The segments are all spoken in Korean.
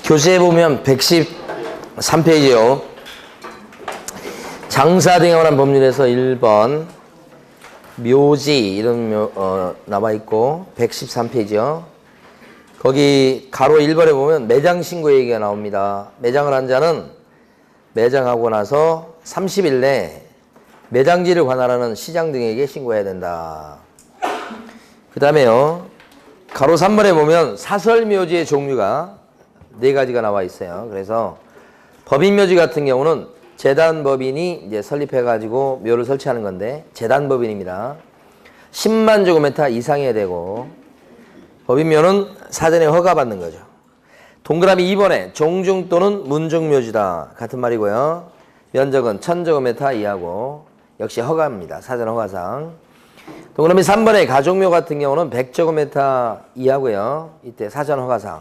교재에 보면 113페이지요. 장사 등에 관한 법률에서 1번 묘지 이런 나와 있고 113페이지요. 거기 가로 1번에 보면 매장 신고 얘기가 나옵니다. 매장을 한 자는 매장하고 나서 30일 내 매장지를 관할하는 시장 등에게 신고해야 된다. 그 다음에요. 가로 3번에 보면 사설묘지의 종류가 4가지가 나와 있어요. 그래서 법인묘지 같은 경우는 재단법인이 이제 설립해가지고 묘를 설치하는 건데 재단법인입니다. 10만 제곱미터 이상해야 되고 법인묘는 사전에 허가받는 거죠. 동그라미 2번에 종중 또는 문중묘지다. 같은 말이고요. 면적은 1000제곱미터 이하고 역시 허가입니다. 사전 허가상. 동그라미 3번에 가족묘 같은 경우는 100제곱미터 이하고요. 이때 사전 허가상.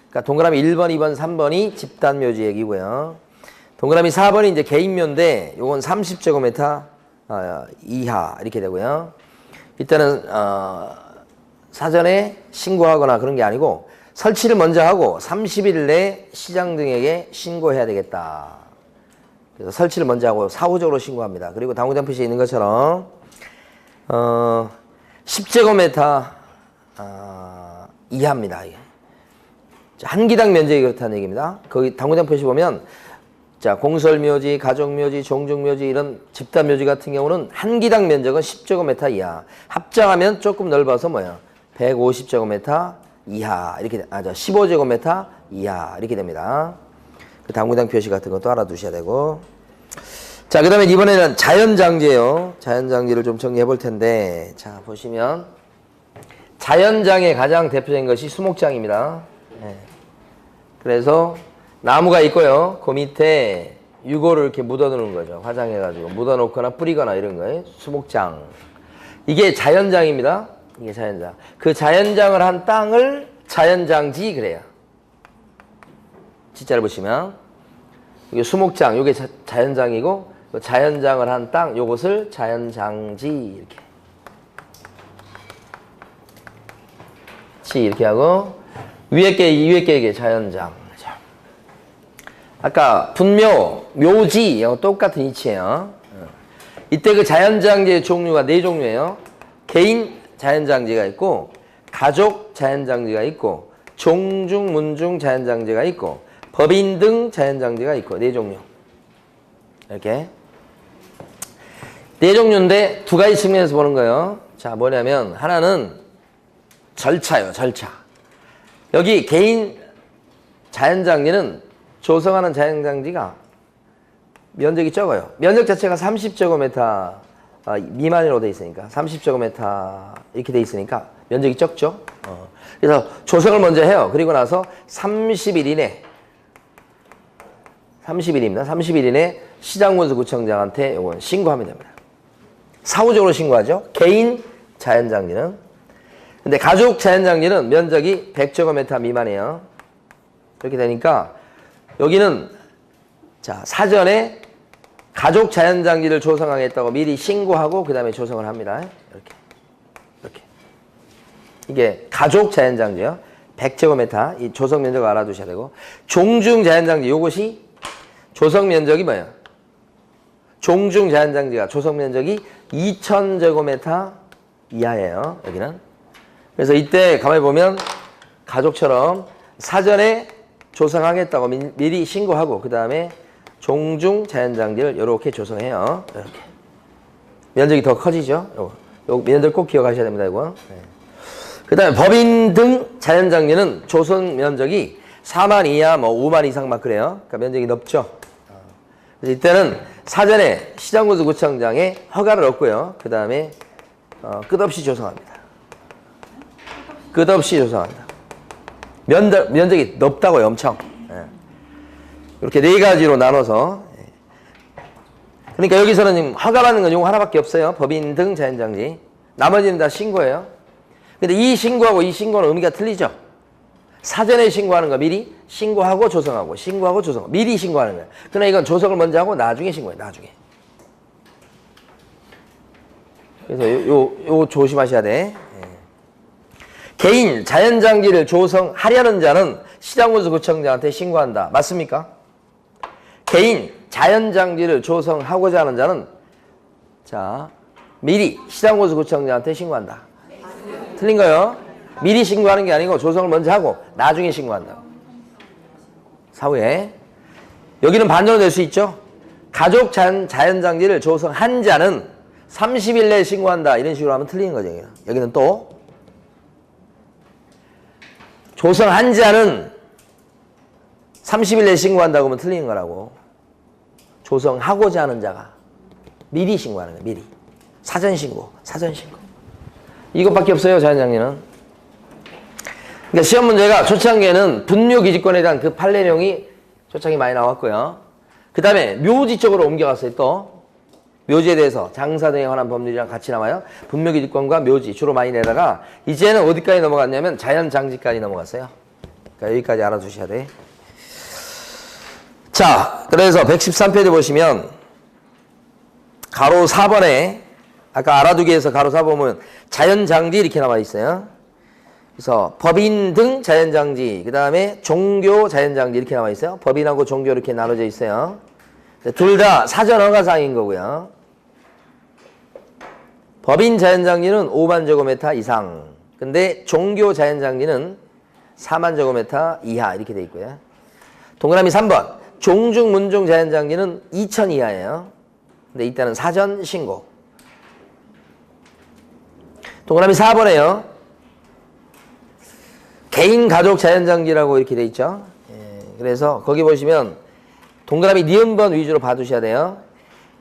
그러니까 동그라미 1번, 2번, 3번이 집단묘지 얘기고요. 동그라미 4번이 이제 개인묘인데 요건 30제곱미터 이하 이렇게 되고요. 이때는 사전에 신고하거나 그런 게 아니고 설치를 먼저 하고 30일 내에 시장 등에게 신고해야 되겠다. 그래서 설치를 먼저 하고 사후적으로 신고합니다. 그리고 당구장 표시에 있는 것처럼 10제곱미터 이하입니다. 한 기당 면적이 그렇다는 얘기입니다. 거기 당구장 표시 보면 자 공설묘지, 가족묘지, 종중묘지 이런 집단묘지 같은 경우는 한 기당 면적은 10제곱미터 이하. 합장하면 조금 넓어서 뭐예요? 150제곱미터 이하 이렇게 15제곱미터 이하 이렇게 됩니다. 그 당구장 표시 같은 것도 알아두셔야 되고. 자, 그 다음에 이번에는 자연장지예요. 자연장지를 좀 정리해 볼 텐데, 자 보시면 자연장의 가장 대표적인 것이 수목장입니다. 네. 그래서 나무가 있고요. 그 밑에 유골을 이렇게 묻어두는 거죠. 화장해가지고 묻어놓거나 뿌리거나 이런 거예요. 수목장. 이게 자연장입니다. 이게 자연장. 그 자연장을 한 땅을 자연장지 그래요. 진짜를 보시면 이게 수목장, 이게 자연장이고 자연장을 한 땅, 요것을 자연장지 이렇게 하고 위에 게 이게 자연장. 아까 분묘, 묘지 똑같은 이치예요. 이때 그 자연장지의 종류가 4종류예요. 개인 자연장지가 있고 가족 자연장지가 있고 종중, 문중 자연장지가 있고 법인 등 자연장지가 있고 4종류. 이렇게 4종류인데 2가지 측면에서 보는 거예요. 자, 뭐냐면 하나는 절차요, 절차. 여기 개인 자연장지는 조성하는 자연장지가 면적이 적어요. 면적 자체가 30제곱미터 미만으로 돼 있으니까 30제곱미터 이렇게 돼 있으니까 면적이 적죠. 그래서 조성을 먼저 해요. 그리고 나서 30일 이내 30일입니다. 30일 이내 시장군수구청장한테 요건 신고하면 됩니다. 사후적으로 신고하죠. 개인 자연장지는. 근데 가족 자연장지는 면적이 100제곱미터 미만이에요. 이렇게 되니까 여기는 자 사전에 가족 자연장지를 조성하겠다고 미리 신고하고 그 다음에 조성을 합니다. 이렇게 이게 가족 자연장지요. 100제곱미터 이 조성 면적을 알아두셔야 되고 종중 자연장지 요것이 조성 면적이 뭐예요? 종중 자연장지가 조성 면적이 2000제곱미터 이하예요. 여기는. 그래서 이때 가만히 보면 가족처럼 사전에 조성하겠다고 미리 신고하고 그 다음에 종중 자연장지를 이렇게 조성해요. 이렇게 면적이 더 커지죠. 요 면적 꼭 기억하셔야 됩니다. 이거. 네. 그 다음에 법인 등 자연장지는 조성 면적이 4만 이하, 5만 이상 막 그래요. 그러니까 면적이 넓죠. 그래서 이때는 사전에 시장군수구청장의 허가를 얻고요. 그 다음에 끝없이 조성합니다. 끝없이 조성합니다. 면적이 넓다고요, 엄청. 이렇게 4가지로 나눠서. 그러니까 여기서는 지금 허가받는 건 이거 하나밖에 없어요. 법인 등 자연장지. 나머지는 다 신고예요. 근데 이 신고하고 이 신고는 의미가 틀리죠. 사전에 신고하는 거 미리 신고하고 조성하고 신고하고 조성하고 미리 신고하는 거예요. 그러나 이건 조성을 먼저 하고 나중에 신고해요. 나중에. 그래서 요 조심하셔야 돼. 개인 자연장지를 조성하려는 자는 시장군수구청장한테 신고한다. 맞습니까? 개인 자연장지를 조성하고자 하는 자는 자 미리 시장군수구청장한테 신고한다. 틀린 거요. 미리 신고하는 게 아니고 조성을 먼저 하고 나중에 신고한다. 사후에. 여기는 반전으로 될 수 있죠. 가족 자연장지를 조성한 자는 30일 내에 신고한다. 이런 식으로 하면 틀리는 거죠. 여기는 또 조성한 자는 30일 내에 신고한다고 하면 틀리는 거라고. 조성하고자 하는 자가 미리 신고하는 거예요. 미리. 사전신고. 이것밖에 없어요. 자연장리는. 그러니까 시험 문제가 초창기에는 분묘기지권에 대한 그 판례령이 초창기 많이 나왔고요. 그 다음에 묘지 쪽으로 옮겨갔어요. 또 묘지에 대해서 장사 등에 관한 법률이랑 같이 나와요. 분묘기지권과 묘지 주로 많이 내다가 이제는 어디까지 넘어갔냐면 자연장지까지 넘어갔어요. 그러니까 여기까지 알아두셔야 돼. 자, 그래서 113페이지 보시면 가로 4번에 아까 알아두기 위해서 가로 4번 보면 자연장지 이렇게 나와 있어요. 그래서 법인 등 자연장지, 그 다음에 종교 자연장지 이렇게 나와 있어요. 법인하고 종교 이렇게 나눠져 있어요. 둘 다 사전 허가사항인 거고요. 법인 자연장지는 5만 제곱미터 이상. 근데 종교 자연장지는 4만 제곱미터 이하 이렇게 돼 있고요. 동그라미 3번. 종중 문중 자연장지는 2천 이하예요. 근데 이때는 사전 신고. 동그라미 4번에요. 개인 가족 자연장지라고 이렇게 돼 있죠. 그래서 거기 보시면 동그라미 니은번 위주로 봐두셔야 돼요.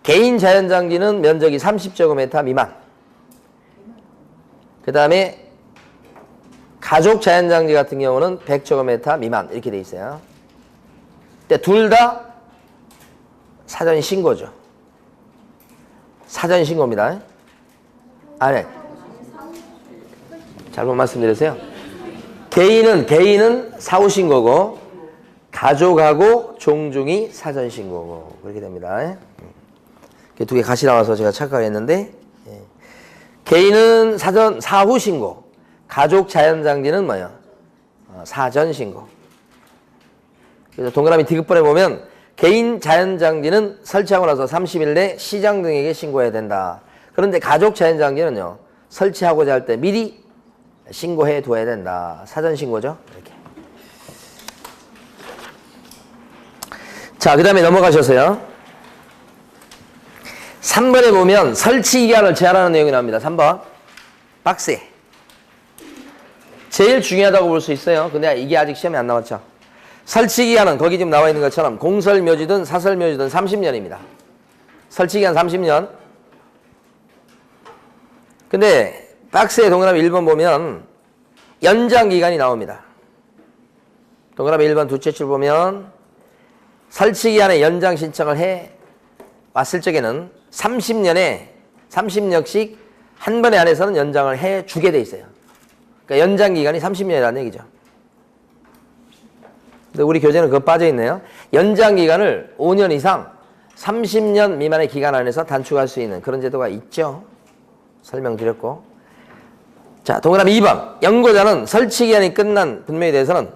개인 자연장지는 면적이 30제곱미터 미만. 그 다음에 가족 자연장지 같은 경우는 100제곱미터 미만 이렇게 돼 있어요. 근데 둘 다 사전 신고죠. 사전 신고입니다. 아, 네. 잘못 말씀드렸어요. 개인은 사후 신고고 가족하고 종중이 사전 신고고 그렇게 됩니다. 두 개 같이 나와서 제가 착각했는데 개인은 사후 신고, 가족 자연장지는 뭐예요? 사전 신고. 그래서 동그라미 디귿번에 보면 개인 자연장지는 설치하고 나서 30일 내 시장 등에게 신고해야 된다. 그런데 가족 자연장지는요, 설치하고자 할 때 미리 신고해 둬야 된다. 사전 신고죠. 이렇게. 자, 그 다음에 넘어가셔서요. 3번에 보면 설치 기간을 제한하는 내용이 나옵니다. 3번. 박스에. 제일 중요하다고 볼 수 있어요. 근데 이게 아직 시험에 안 나왔죠. 설치 기간은 거기 지금 나와 있는 것처럼 공설묘지든 사설묘지든 30년입니다. 설치 기간 30년. 근데 박스에 동그라미 1번 보면 연장 기간이 나옵니다. 동그라미 1번 두째 줄 보면 설치 기간에 연장 신청을 해 왔을 적에는 30년씩 한 번에 안에서는 연장을 해 주게 돼 있어요. 그러니까 연장 기간이 30년이라는 얘기죠. 근데 우리 교재는 그거 빠져 있네요. 연장 기간을 5년 이상 30년 미만의 기간 안에서 단축할 수 있는 그런 제도가 있죠. 설명드렸고. 자, 동그라미 2번. 연고자는 설치 기간이 끝난 분묘에 대해서는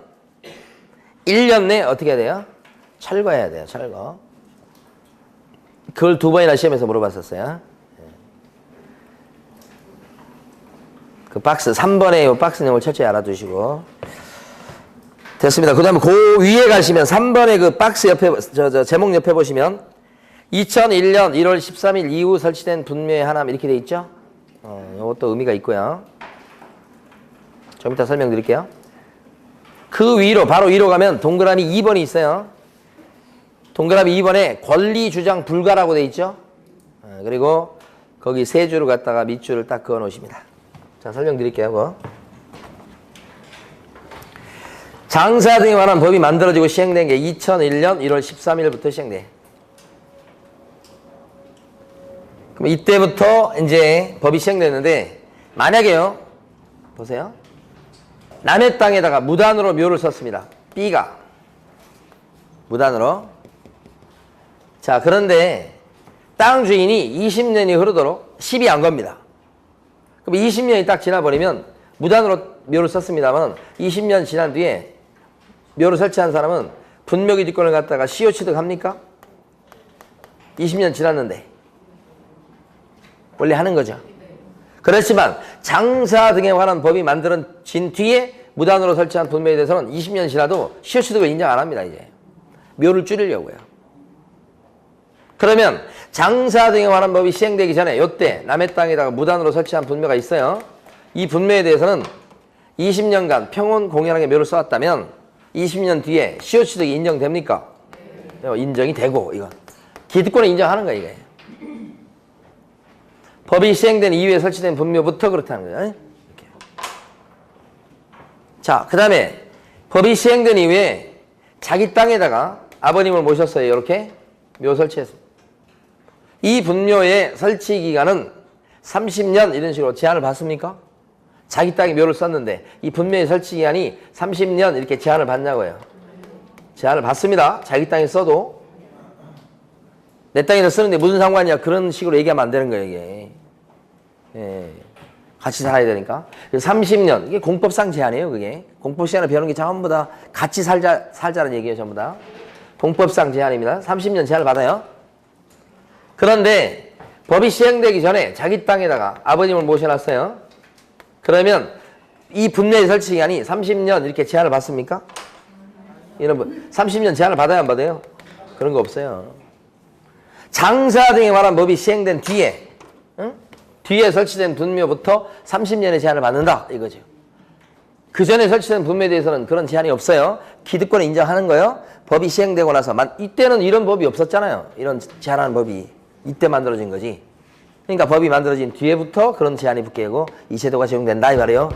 1년 내에 어떻게 해야 돼요? 철거해야 돼요. 철거. 그걸 2번이나 시험에서 물어봤었어요. 그 박스 3번의 박스 내용을 철저히 알아두시고. 됐습니다. 그 다음에 그 위에 가시면 3번의 그 박스 옆에 제목 옆에 보시면 2001년 1월 13일 이후 설치된 분묘의 하남 이렇게 돼 있죠. 이것도 의미가 있고요. 좀 이따 설명드릴게요. 그 위로 바로 위로 가면 동그라미 2번이 있어요. 동그라미 2번에 권리 주장 불가라고 돼 있죠. 그리고 거기 세 줄을 갖다가 밑줄을 딱 그어 놓으십니다. 자, 설명드릴게요. 그거. 장사 등에 관한 법이 만들어지고 시행된 게 2001년 1월 13일부터 시행돼. 그럼 이때부터 이제 법이 시행됐는데 만약에요. 보세요. 남의 땅에다가 무단으로 묘를 썼습니다. B가 무단으로. 자, 그런데 땅 주인이 20년이 흐르도록 시비 안 겁니다. 그럼 20년이 딱 지나버리면 무단으로 묘를 썼습니다만 20년 지난 뒤에 묘를 설치한 사람은 분묘 기득권을 갖다가 시효 취득합니까? 20년 지났는데 원래 하는 거죠. 그렇지만 장사 등에 관한 법이 만들어진 뒤에 무단으로 설치한 분묘에 대해서는 20년 지나도 시효 취득을 인정 안 합니다. 이제 묘를 줄이려고요. 그러면 장사 등에 관한 법이 시행되기 전에 이때 남의 땅에다가 무단으로 설치한 분묘가 있어요. 이 분묘에 대해서는 20년간 평온 공연하게 묘를 써왔다면 20년 뒤에 시효 취득이 인정됩니까? 인정이 되고, 이건 기득권을 인정하는 거예요. 이게 법이 시행된 이후에 설치된 분묘부터 그렇다는 거예요. 이렇게. 자, 그 다음에 법이 시행된 이후에 자기 땅에다가 아버님을 모셨어요. 이렇게 묘 설치했습니다. 이 분묘의 설치 기간은 30년 이런 식으로 제한을 받습니까? 자기 땅에 묘를 썼는데 이 분묘의 설치 기간이 30년 이렇게 제한을 받냐고요. 제한을 받습니다. 자기 땅에 써도. 내 땅에서 쓰는데 무슨 상관이야. 그런 식으로 얘기하면 안 되는 거예요. 이게. 예. 같이 살아야 되니까. 30년. 이게 공법상 제한이에요. 그게. 공법 시간을 배우는 게 전부 다 같이 살자는 얘기예요. 전부 다. 공법상 제한입니다. 30년 제한을 받아요. 그런데 법이 시행되기 전에 자기 땅에다가 아버님을 모셔놨어요. 그러면 이 분묘의 설치 기간이 30년 이렇게 제한을 받습니까? 여러분 30년 제한을 받아야 안 받아요? 그런 거 없어요. 장사 등에 관한 법이 시행된 뒤에 뒤에 설치된 분묘부터 30년의 제한을 받는다 이거죠. 그 전에 설치된 분묘에 대해서는 그런 제한이 없어요. 기득권을 인정하는 거예요. 법이 시행되고 나서 이때는 이런 법이 없었잖아요. 이런 제한하는 법이 이때 만들어진 거지. 그러니까 법이 만들어진 뒤에부터 그런 제한이 붙게 되고 이 제도가 적용된다 이 말이에요.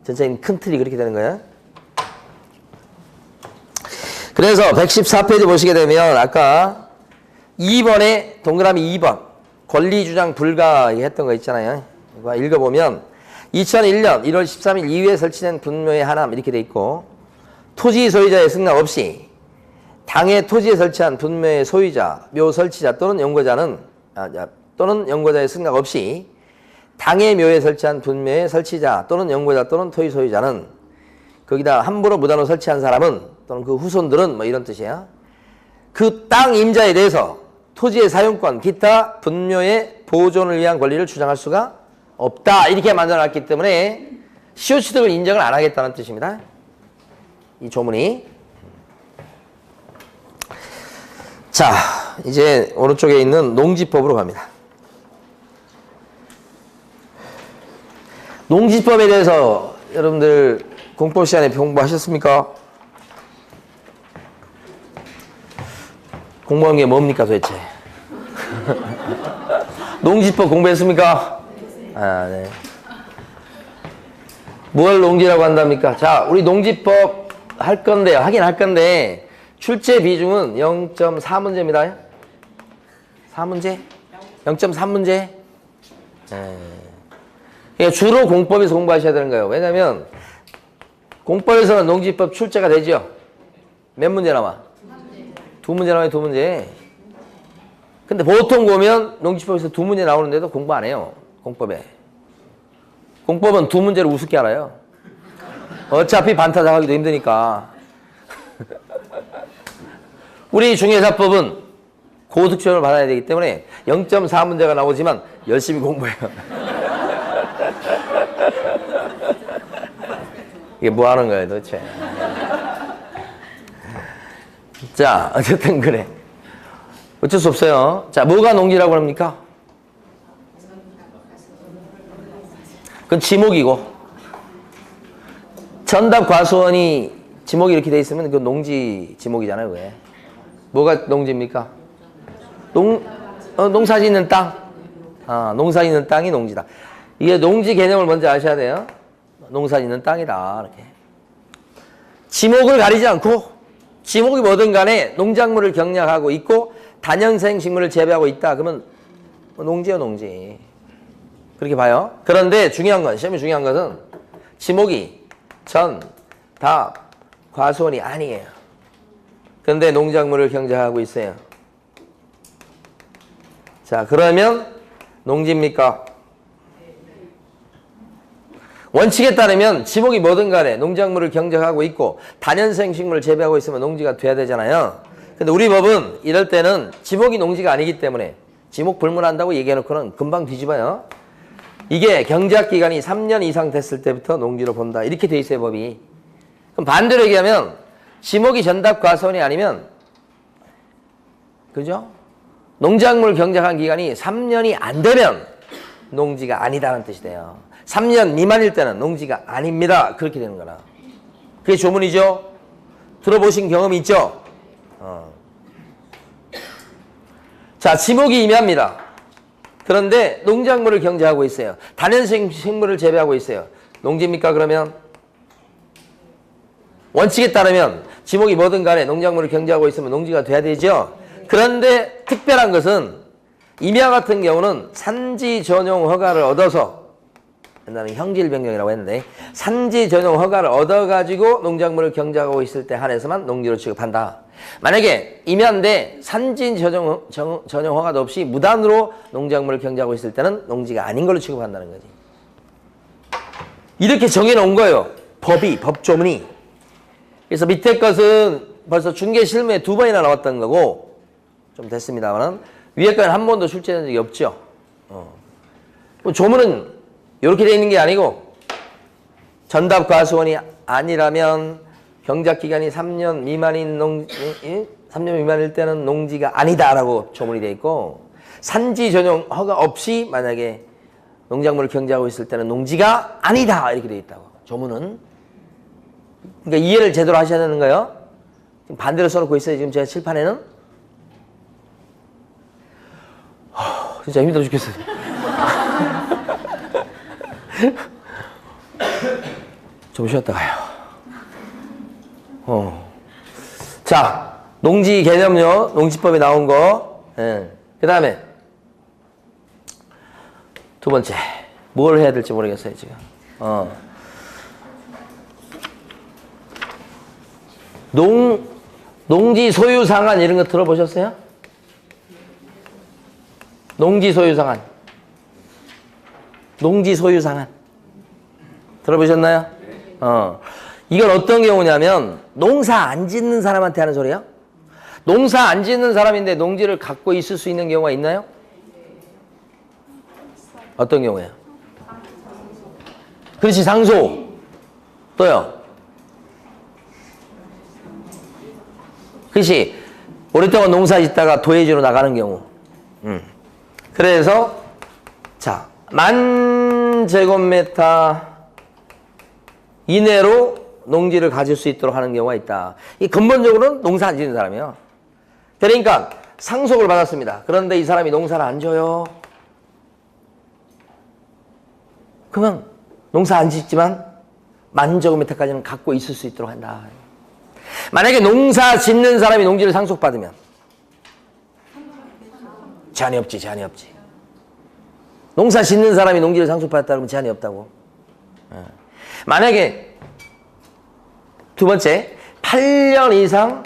전체적인 큰 틀이 그렇게 되는 거예요. 그래서 114페이지 보시게 되면 아까 2번에 동그라미 2번 권리주장 불가 했던 거 있잖아요. 이거 읽어보면 2001년 1월 13일 이후에 설치된 분묘의 하남 이렇게 돼 있고 토지 소유자의 승낙 없이 당의 토지에 설치한 분묘의 소유자, 묘 설치자 또는 연고자의 승낙 없이 당의 묘에 설치한 분묘의 설치자 또는 연고자 또는 토지 소유자는 거기다 함부로 무단으로 설치한 사람은 또는 그 후손들은 뭐 이런 뜻이에요. 그 땅 임자에 대해서 토지의 사용권, 기타 분묘의 보존을 위한 권리를 주장할 수가 없다. 이렇게 만들어놨기 때문에 시효 취득을 인정을 안 하겠다는 뜻입니다. 이 조문이. 자, 이제 오른쪽에 있는 농지법으로 갑니다. 농지법에 대해서 여러분들 공법 시간에 공부하셨습니까? 공부한 게 뭡니까 도대체? 농지법 공부했습니까? 아, 네. 뭘 농지라고 한답니까? 자, 우리 농지법 할 건데요. 하긴 할 건데 출제 비중은 0.4문제입니다. 4문제? 0.3문제? 네. 주로 공법에서 공부하셔야 되는 거예요. 왜냐면 공법에서는 농지법 출제가 되죠. 몇 문제 나와? 두 문제 나와요. 두 문제. 근데 보통 보면 농지법에서 두 문제 나오는데도 공부 안 해요. 공법에. 공법은 두 문제를 우습게 알아요. 어차피 반타작하기도 힘드니까. 우리 중개사법은 고득점을 받아야 되기 때문에 0.4문제가 나오지만 열심히 공부해요. 이게 뭐 하는 거예요 도대체. 자, 어쨌든 그래. 어쩔 수 없어요. 자, 뭐가 농지라고 합니까? 그건 지목이고. 전답 과수원이 지목이 이렇게 돼 있으면 그건 농지 지목이잖아요, 그게. 뭐가 농지입니까? 농사 짓는 땅. 아, 농사 짓는 땅이 농지다. 이게 농지 개념을 먼저 아셔야 돼요. 농사 짓는 땅이다, 이렇게. 지목을 가리지 않고, 지목이 뭐든 간에 농작물을 경작하고 있고, 단연생 식물을 재배하고 있다. 그러면 농지요, 농지. 그렇게 봐요. 그런데 중요한 건, 시험이 중요한 것은 지목이 전, 답, 과수원이 아니에요. 그런데 농작물을 경작하고 있어요. 자, 그러면 농지입니까? 원칙에 따르면 지목이 뭐든 간에 농작물을 경작하고 있고 다년생 식물을 재배하고 있으면 농지가 돼야 되잖아요. 근데 우리 법은 이럴 때는 지목이 농지가 아니기 때문에 지목 불문한다고 얘기해놓고는 금방 뒤집어요. 이게 경작 기간이 3년 이상 됐을 때부터 농지로 본다. 이렇게 돼 있어요, 법이. 그럼 반대로 얘기하면 지목이 전답 과수원이 아니면, 그죠? 농작물 경작한 기간이 3년이 안 되면 농지가 아니다라는 뜻이 돼요. 3년 미만일 때는 농지가 아닙니다. 그렇게 되는 거라. 그게 조문이죠. 들어보신 경험이 있죠? 자, 지목이 임야입니다. 그런데 농작물을 경작하고 있어요. 다년생 식물을 재배하고 있어요. 농지입니까 그러면? 원칙에 따르면 지목이 뭐든 간에 농작물을 경작하고 있으면 농지가 돼야 되죠. 그런데 특별한 것은 임야 같은 경우는 산지 전용 허가를 얻어서, 옛날에 형질 변경이라고 했는데 산지 전용 허가를 얻어가지고 농작물을 경작하고 있을 때 한해서만 농지로 취급한다. 만약에 임야인데 산지 전용 허가도 없이 무단으로 농작물을 경작하고 있을 때는 농지가 아닌 걸로 취급한다는 거지. 이렇게 정해놓은 거예요. 법이, 법조문이. 그래서 밑에 것은 벌써 중개 실무에 2번이나 나왔던 거고 좀 됐습니다만 위에 거는 한 번도 출제된 적이 없죠. 조문은 이렇게 되어 있는 게 아니고 전답 과수원이 아니라면 경작 기간이 3년 미만인 3년 미만일 때는 농지가 아니다라고 조문이 되어 있고 산지 전용 허가 없이 만약에 농작물을 경작하고 있을 때는 농지가 아니다 이렇게 되어 있다고. 조문은. 그러니까 이해를 제대로 하셔야 되는 거예요. 지금 반대로 써놓고 있어요. 지금 제가 칠판에는. 진짜 힘들어 죽겠어요. 좀 쉬었다 가요. 자, 농지 개념요. 농지법에 나온 거. 그 다음에 두 번째. 뭘 해야 될지 모르겠어요, 지금. 농지 소유 상한 이런 거 들어보셨어요? 농지 소유 상한. 농지 소유 상한. 들어보셨나요? 이건 어떤 경우냐면 농사 안 짓는 사람한테 하는 소리예요. 농사 안 짓는 사람인데 농지를 갖고 있을 수 있는 경우가 있나요? 어떤 경우예요? 그렇지, 상소. 또요? 그렇지. 오랫동안 농사 짓다가 도예지로 나가는 경우. 그래서 자, 10,000제곱미터 이내로 농지를 가질 수 있도록 하는 경우가 있다. 이 근본적으로는 농사 안 짓는 사람이에요. 그러니까 상속을 받았습니다. 그런데 이 사람이 농사를 안 줘요. 그러면 농사 안 짓지만 10,000제곱미터까지는 갖고 있을 수 있도록 한다. 만약에 농사 짓는 사람이 농지를 상속받으면 제한이 없지, 제한이 없지. 농사 짓는 사람이 농지를 상속받았다 그러면 제한이 없다고. 만약에 두 번째, 8년 이상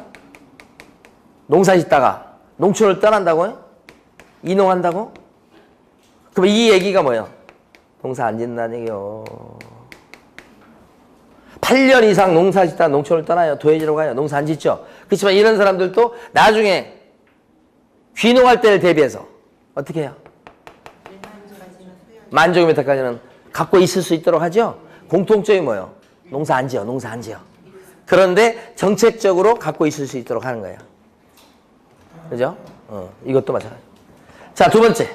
농사 짓다가 농촌을 떠난다고요? 이농한다고? 그럼 이 얘기가 뭐예요? 농사 안 짓는다는 얘기요. 8년 이상 농사 짓다가 농촌을 떠나요. 도예지로 가요. 농사 안 짓죠. 그렇지만 이런 사람들도 나중에 귀농할 때를 대비해서 어떻게 해요? 10,000제곱미터까지는 갖고 있을 수 있도록 하죠. 공통점이 뭐예요? 농사 안 지어, 농사 안 지어. 그런데 정책적으로 갖고 있을 수 있도록 하는 거예요. 그죠? 이것도 마찬가지. 자, 두 번째.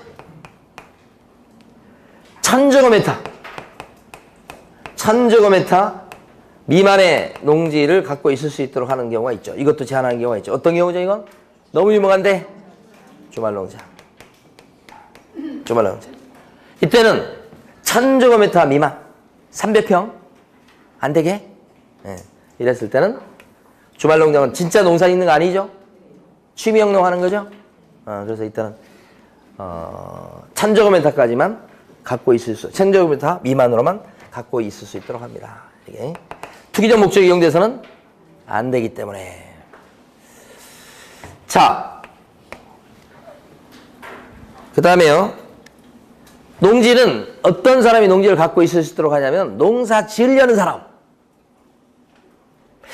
1,000제곱미터. 1,000제곱미터 미만의 농지를 갖고 있을 수 있도록 하는 경우가 있죠. 이것도 제한하는 경우가 있죠. 어떤 경우죠, 이건? 너무 유명한데? 주말농장. 주말농장. 이때는 1,000제곱미터 미만. 300평. 안 되게? 네. 이랬을 때는 주말농장은 진짜 농사 짓는 거 아니죠? 취미영농 하는 거죠? 그래서 이때는 1,000제곱미터까지만 갖고 있을 수, 1,000제곱미터 미만으로만 갖고 있을 수 있도록 합니다. 이게 투기적 목적이 이용돼서는 안 되기 때문에. 자, 그 다음에요. 농지는 어떤 사람이 농지를 갖고 있을 수 있도록 하냐면 농사 지으려는 사람.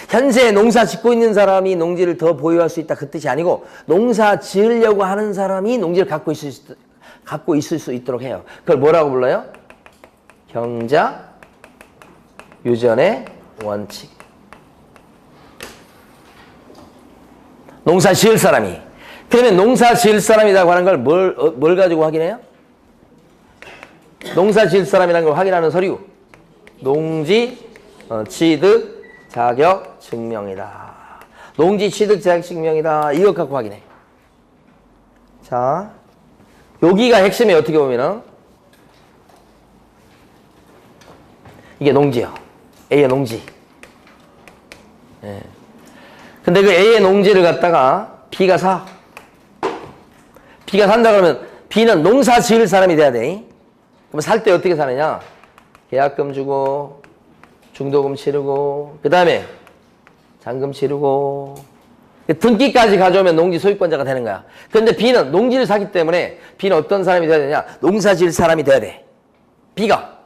현재 농사 짓고 있는 사람이 농지를 더 보유할 수 있다 그 뜻이 아니고 농사 지으려고 하는 사람이 농지를 갖고 있을 수 있도록 해요. 그걸 뭐라고 불러요? 경자 유전의 원칙. 농사 지을 사람이. 그러면 농사 지을 사람이라고 하는 걸 뭘 가지고 확인해요? 농사 지을 사람이라는 걸 확인하는 서류. 농지 취득 자격 증명이다. 농지 취득 자격 증명이다. 이것 갖고 확인해. 자, 여기가 핵심이 어떻게 보면은 이게 농지요. A의 농지. 예. 근데 그 A의 농지를 갖다가 B가 사. B가 산다 그러면 B는 농사 지을 사람이 돼야 돼. 그럼 살 때 어떻게 사느냐? 계약금 주고 중도금 치르고 그 다음에 잔금 치르고 등기까지 가져오면 농지 소유권자가 되는 거야. 그런데 B는 농지를 사기 때문에 B는 어떤 사람이 돼야 되냐? 농사 지을 사람이 돼야 돼. B가.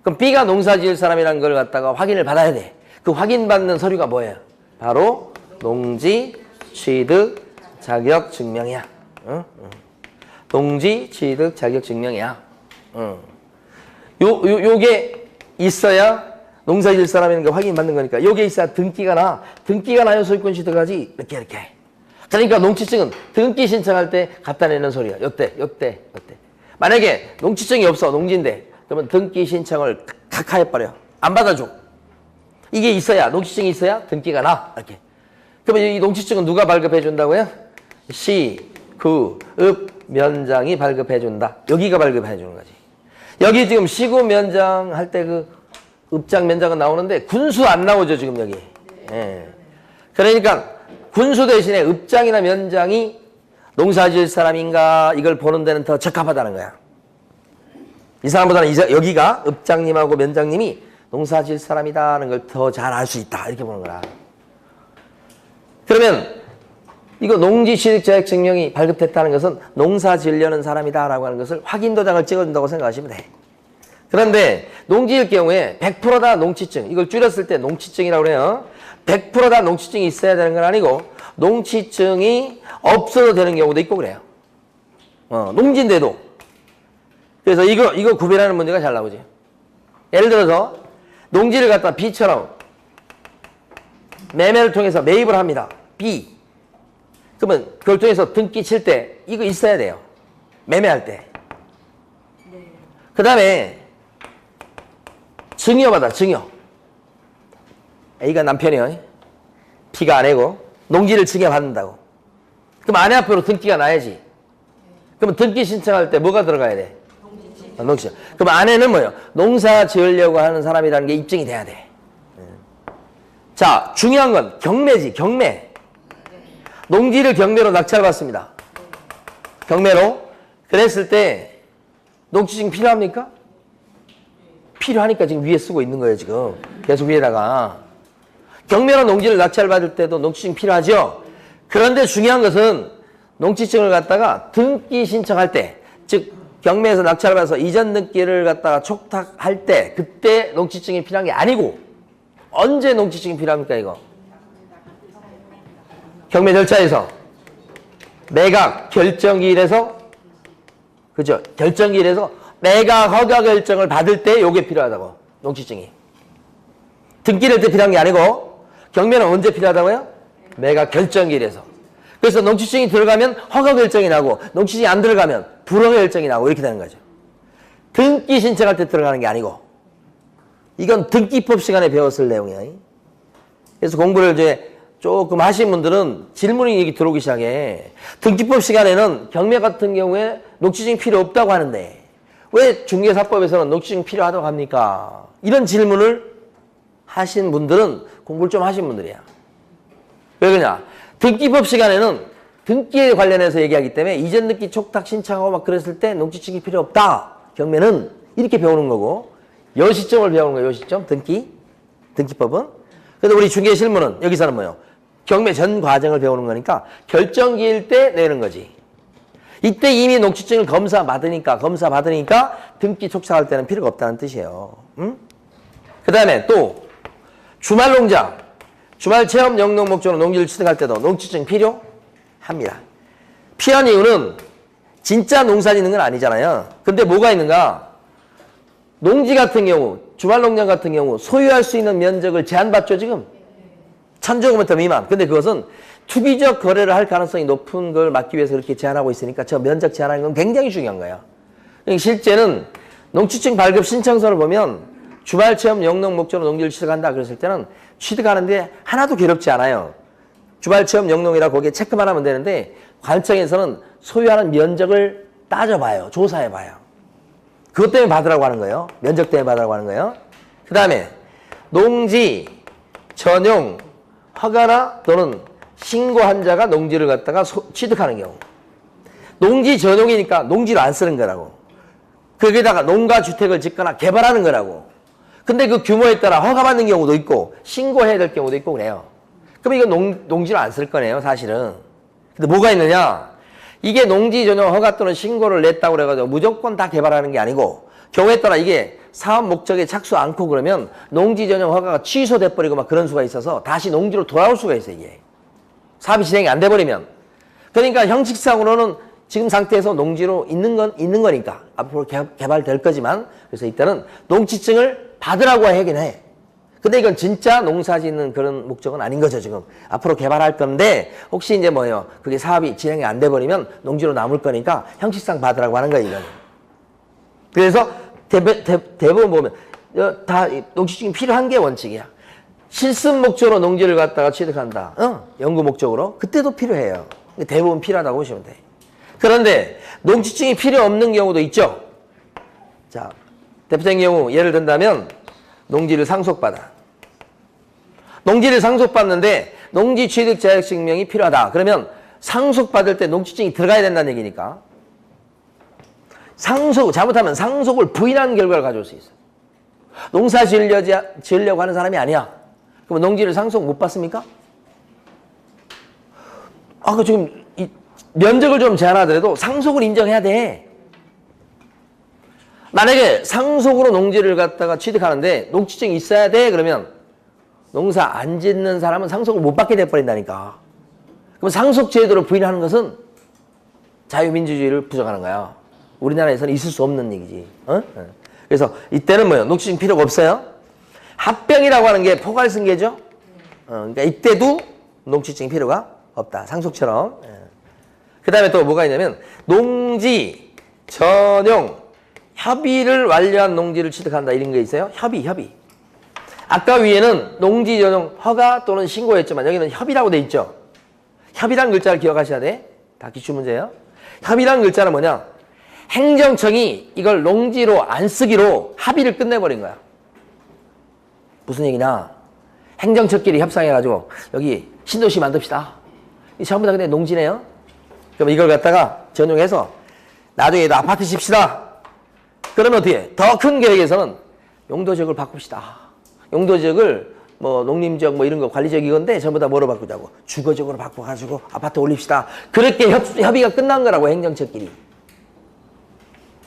그럼 B가 농사 지을 사람이라는 걸 갖다가 확인을 받아야 돼. 그 확인받는 서류가 뭐예요? 바로 농지 취득 자격 증명이야. 응? 농지 취득 자격 증명이야. 요게 있어야 농사 지을 사람이라는 걸 확인받는 거니까 요게 있어야 등기가 나. 등기가 나야 소유권 취득하지. 이렇게. 그러니까 농지증은 등기 신청할 때 갖다 내는 소리야. 요때. 만약에 농지증이 없어. 농지인데. 그러면 등기 신청을 각하해버려. 안 받아줘. 이게 있어야, 농지증이 있어야 등기가 나. 이렇게. 그러면 이 농지증은 누가 발급해 준다고요? 시, 구, 읍, 면장이 발급해 준다. 여기가 발급해 주는 거지. 여기 지금 시구 면장 할 때 그 읍장 면장은 나오는데 군수 안 나오죠, 지금 여기. 예. 그러니까 군수 대신에 읍장이나 면장이 농사 지을 사람인가 이걸 보는 데는 더 적합하다는 거야. 이 사람보다는 여기가 읍장님하고 면장님이 농사 지을 사람이다는 걸 더 잘 알 수 있다. 이렇게 보는 거라. 그러면 이거 농지 취득 자격 증명이 발급됐다는 것은 농사 지으려는 사람이다라고 하는 것을 확인 도장을 찍어준다고 생각하시면 돼. 그런데 농지일 경우에 100%다 농지증, 이걸 줄였을 때 농지증이라고 그래요. 100%다 농지증이 있어야 되는 건 아니고 농지증이 없어도 되는 경우도 있고 그래요. 농지인데도. 그래서 이거 구별하는 문제가 잘 나오지. 예를 들어서 농지를 갖다 B처럼 매매를 통해서 매입을 합니다. B. 그러면 그걸 통해서 등기 칠 때 이거 있어야 돼요. 매매할 때. 그 다음에 증여 받아. 증여. A가 남편이요. B가 아내고 농지를 증여 받는다고. 그럼 아내 앞으로 등기가 나야지. 그러면 등기 신청할 때 뭐가 들어가야 돼? 농지. 그럼 아내는 뭐예요? 농사 지으려고 하는 사람이라는 게 입증이 돼야 돼. 자, 중요한 건 경매지. 경매. 농지를 경매로 낙찰받습니다. 경매로. 그랬을 때 농지증 필요합니까? 필요하니까 지금 위에 쓰고 있는 거예요, 지금. 계속 위에다가. 경매로 농지를 낙찰받을 때도 농지증 필요하죠? 그런데 중요한 것은 농지증을 갖다가 등기 신청할 때, 즉 경매에서 낙찰받아서 이전 등기를 갖다가 촉탁할 때 그때 농지증이 필요한 게 아니고 언제 농지증이 필요합니까, 이거? 경매 절차에서 매각 결정기일에서, 그죠? 결정기일에서 매각 허가 결정을 받을 때 요게 필요하다고, 농지증이. 등기를 때 필요한 게 아니고 경매는 언제 필요하다고요? 매각 결정기일에서. 그래서 농지증이 들어가면 허가 결정이 나고 농지증이 안 들어가면 불허가 결정이 나고 이렇게 되는 거죠. 등기 신청할 때 들어가는 게 아니고. 이건 등기법 시간에 배웠을 내용이야. 그래서 공부를 이제 조금 하신 분들은 질문이 얘기 들어오기 시작해. 등기법 시간에는 경매 같은 경우에 농지증이 필요 없다고 하는데 왜 중개사법에서는 농지증이 필요하다고 합니까? 이런 질문을 하신 분들은 공부를 좀 하신 분들이야. 왜 그러냐? 등기법 시간에는 등기에 관련해서 얘기하기 때문에 이전 등기 촉탁 신청하고 막 그랬을 때 농지증이 필요 없다. 경매는 이렇게 배우는 거고 요 시점을 배우는 거예요. 요 시점. 등기법은. 근데 우리 중개 실무는 여기서는 뭐예요? 경매 전 과정을 배우는 거니까 결정기일 때 내는 거지. 이때 이미 녹취증을 검사받으니까 등기 촉탁할 때는 필요가 없다는 뜻이에요. 응? 그 다음에 또 주말 농장, 주말 체험 영농 목적으로 농지를 취득할 때도 농취증 필요합니다. 필요한 이유는 진짜 농사 짓는 건 아니잖아요. 근데 뭐가 있는가? 농지 같은 경우, 주말 농장 같은 경우 소유할 수 있는 면적을 제한받죠, 지금? 1000제곱미터 미만. 근데 그것은 투기적 거래를 할 가능성이 높은 걸 막기 위해서 그렇게 제한하고 있으니까 저 면적 제한하는 건 굉장히 중요한 거예요. 실제는 농취증 발급 신청서를 보면 주말 체험 영농 목적으로 농지를 취득한다 그랬을 때는 취득하는데 하나도 괴롭지 않아요. 주말 체험 영농이라 거기에 체크만 하면 되는데 관청에서는 소유하는 면적을 따져봐요. 조사해봐요. 그것 때문에 받으라고 하는 거예요. 면적 때문에 받으라고 하는 거예요. 그 다음에 농지 전용 허가나 또는 신고한 자가 농지를 갖다가 취득하는 경우. 농지 전용이니까 농지를 안 쓰는 거라고. 거기다가 농가주택을 짓거나 개발하는 거라고. 근데 그 규모에 따라 허가받는 경우도 있고 신고해야 될 경우도 있고 그래요. 그럼 이거 농지를 안 쓸 거네요, 사실은. 근데 뭐가 있느냐? 이게 농지 전용 허가 또는 신고를 냈다고 그래가지고 무조건 다 개발하는 게 아니고 경우에 따라 이게 사업 목적에 착수 않고 그러면 농지 전용 허가가 취소돼 버리고 막 그런 수가 있어서 다시 농지로 돌아올 수가 있어요, 이게. 사업이 진행이 안 돼 버리면. 그러니까 형식상으로는 지금 상태에서 농지로 있는 거니까 앞으로 개발될 거지만 그래서 이때는 농지증을 받으라고 하긴 해. 근데 이건 진짜 농사 짓는 그런 목적은 아닌 거죠, 지금. 앞으로 개발할 건데 혹시 이제 뭐예요? 그게 사업이 진행이 안 돼 버리면 농지로 남을 거니까 형식상 받으라고 하는 거예요, 이건. 그래서 대부분 보면 다 농지증이 필요한 게 원칙이야. 실습 목적으로 농지를 갖다가 취득한다. 연구 목적으로. 그때도 필요해요. 대부분 필요하다고 보시면 돼. 그런데 농지증이 필요 없는 경우도 있죠. 자, 대표적인 경우 예를 든다면 농지를 상속받아. 농지를 상속받는데 농지 취득 자격증명이 필요하다. 그러면 상속받을 때 농지증이 들어가야 된다는 얘기니까. 잘못하면 상속을 부인하는 결과를 가져올 수 있어요. 농사 지으려고 하는 사람이 아니야. 그럼 농지를 상속 못 받습니까? 그 지금 면적을 좀 제한하더라도 상속을 인정해야 돼. 만약에 상속으로 농지를 갖다가 취득하는데 농지증이 있어야 돼. 그러면 농사 안 짓는 사람은 상속을 못 받게 돼버린다니까. 그럼 상속 제도를 부인하는 것은 자유민주주의를 부정하는 거야. 우리나라에서는 있을 수 없는 얘기지. 그래서 이때는 뭐예요? 농지증 필요가 없어요. 합병이라고 하는 게 포괄승계죠. 그러니까 이때도 농지증 필요가 없다. 상속처럼. 그 다음에 또 뭐가 있냐면 농지 전용 협의를 완료한 농지를 취득한다. 이런 게 있어요. 협의. 아까 위에는 농지 전용 허가 또는 신고였지만 여기는 협의라고 돼 있죠. 협의란 글자를 기억하셔야 돼. 다 기출문제예요. 협의란 글자는 뭐냐? 행정청이 이걸 농지로 안 쓰기로 합의를 끝내버린 거야. 무슨 얘기냐? 행정처끼리 협상해가지고 여기 신도시 만듭시다. 이 전부 다 근데 농지네요. 그럼 이걸 갖다가 전용해서 나중에 아파트 짓시다. 그러면 어떻게? 더 큰 계획에서는 용도지역을 바꿉시다. 용도지역을 뭐 농림지역 뭐 이런 거 관리지역이건데 전부 다 뭐로 바꾸자고? 주거지역으로 바꿔가지고 아파트 올립시다. 그렇게 협의가 끝난 거라고, 행정처끼리.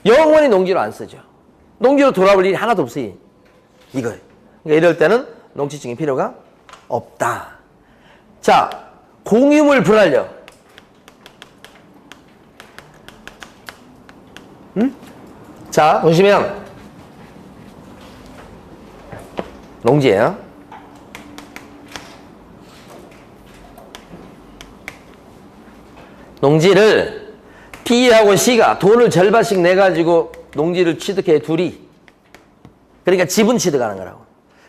영원히 농지로 안 쓰죠. 농지로 돌아올 일이 하나도 없어요. 이거예요. 그러니까 이럴 때는 농지증이 필요가 없다. 자, 공유물 분할력. 자, 보시면 농지예요. 농지를 B하고 C가 돈을 절반씩 내가지고 농지를 취득해 둘이. 그러니까 지분 취득하는 거라고.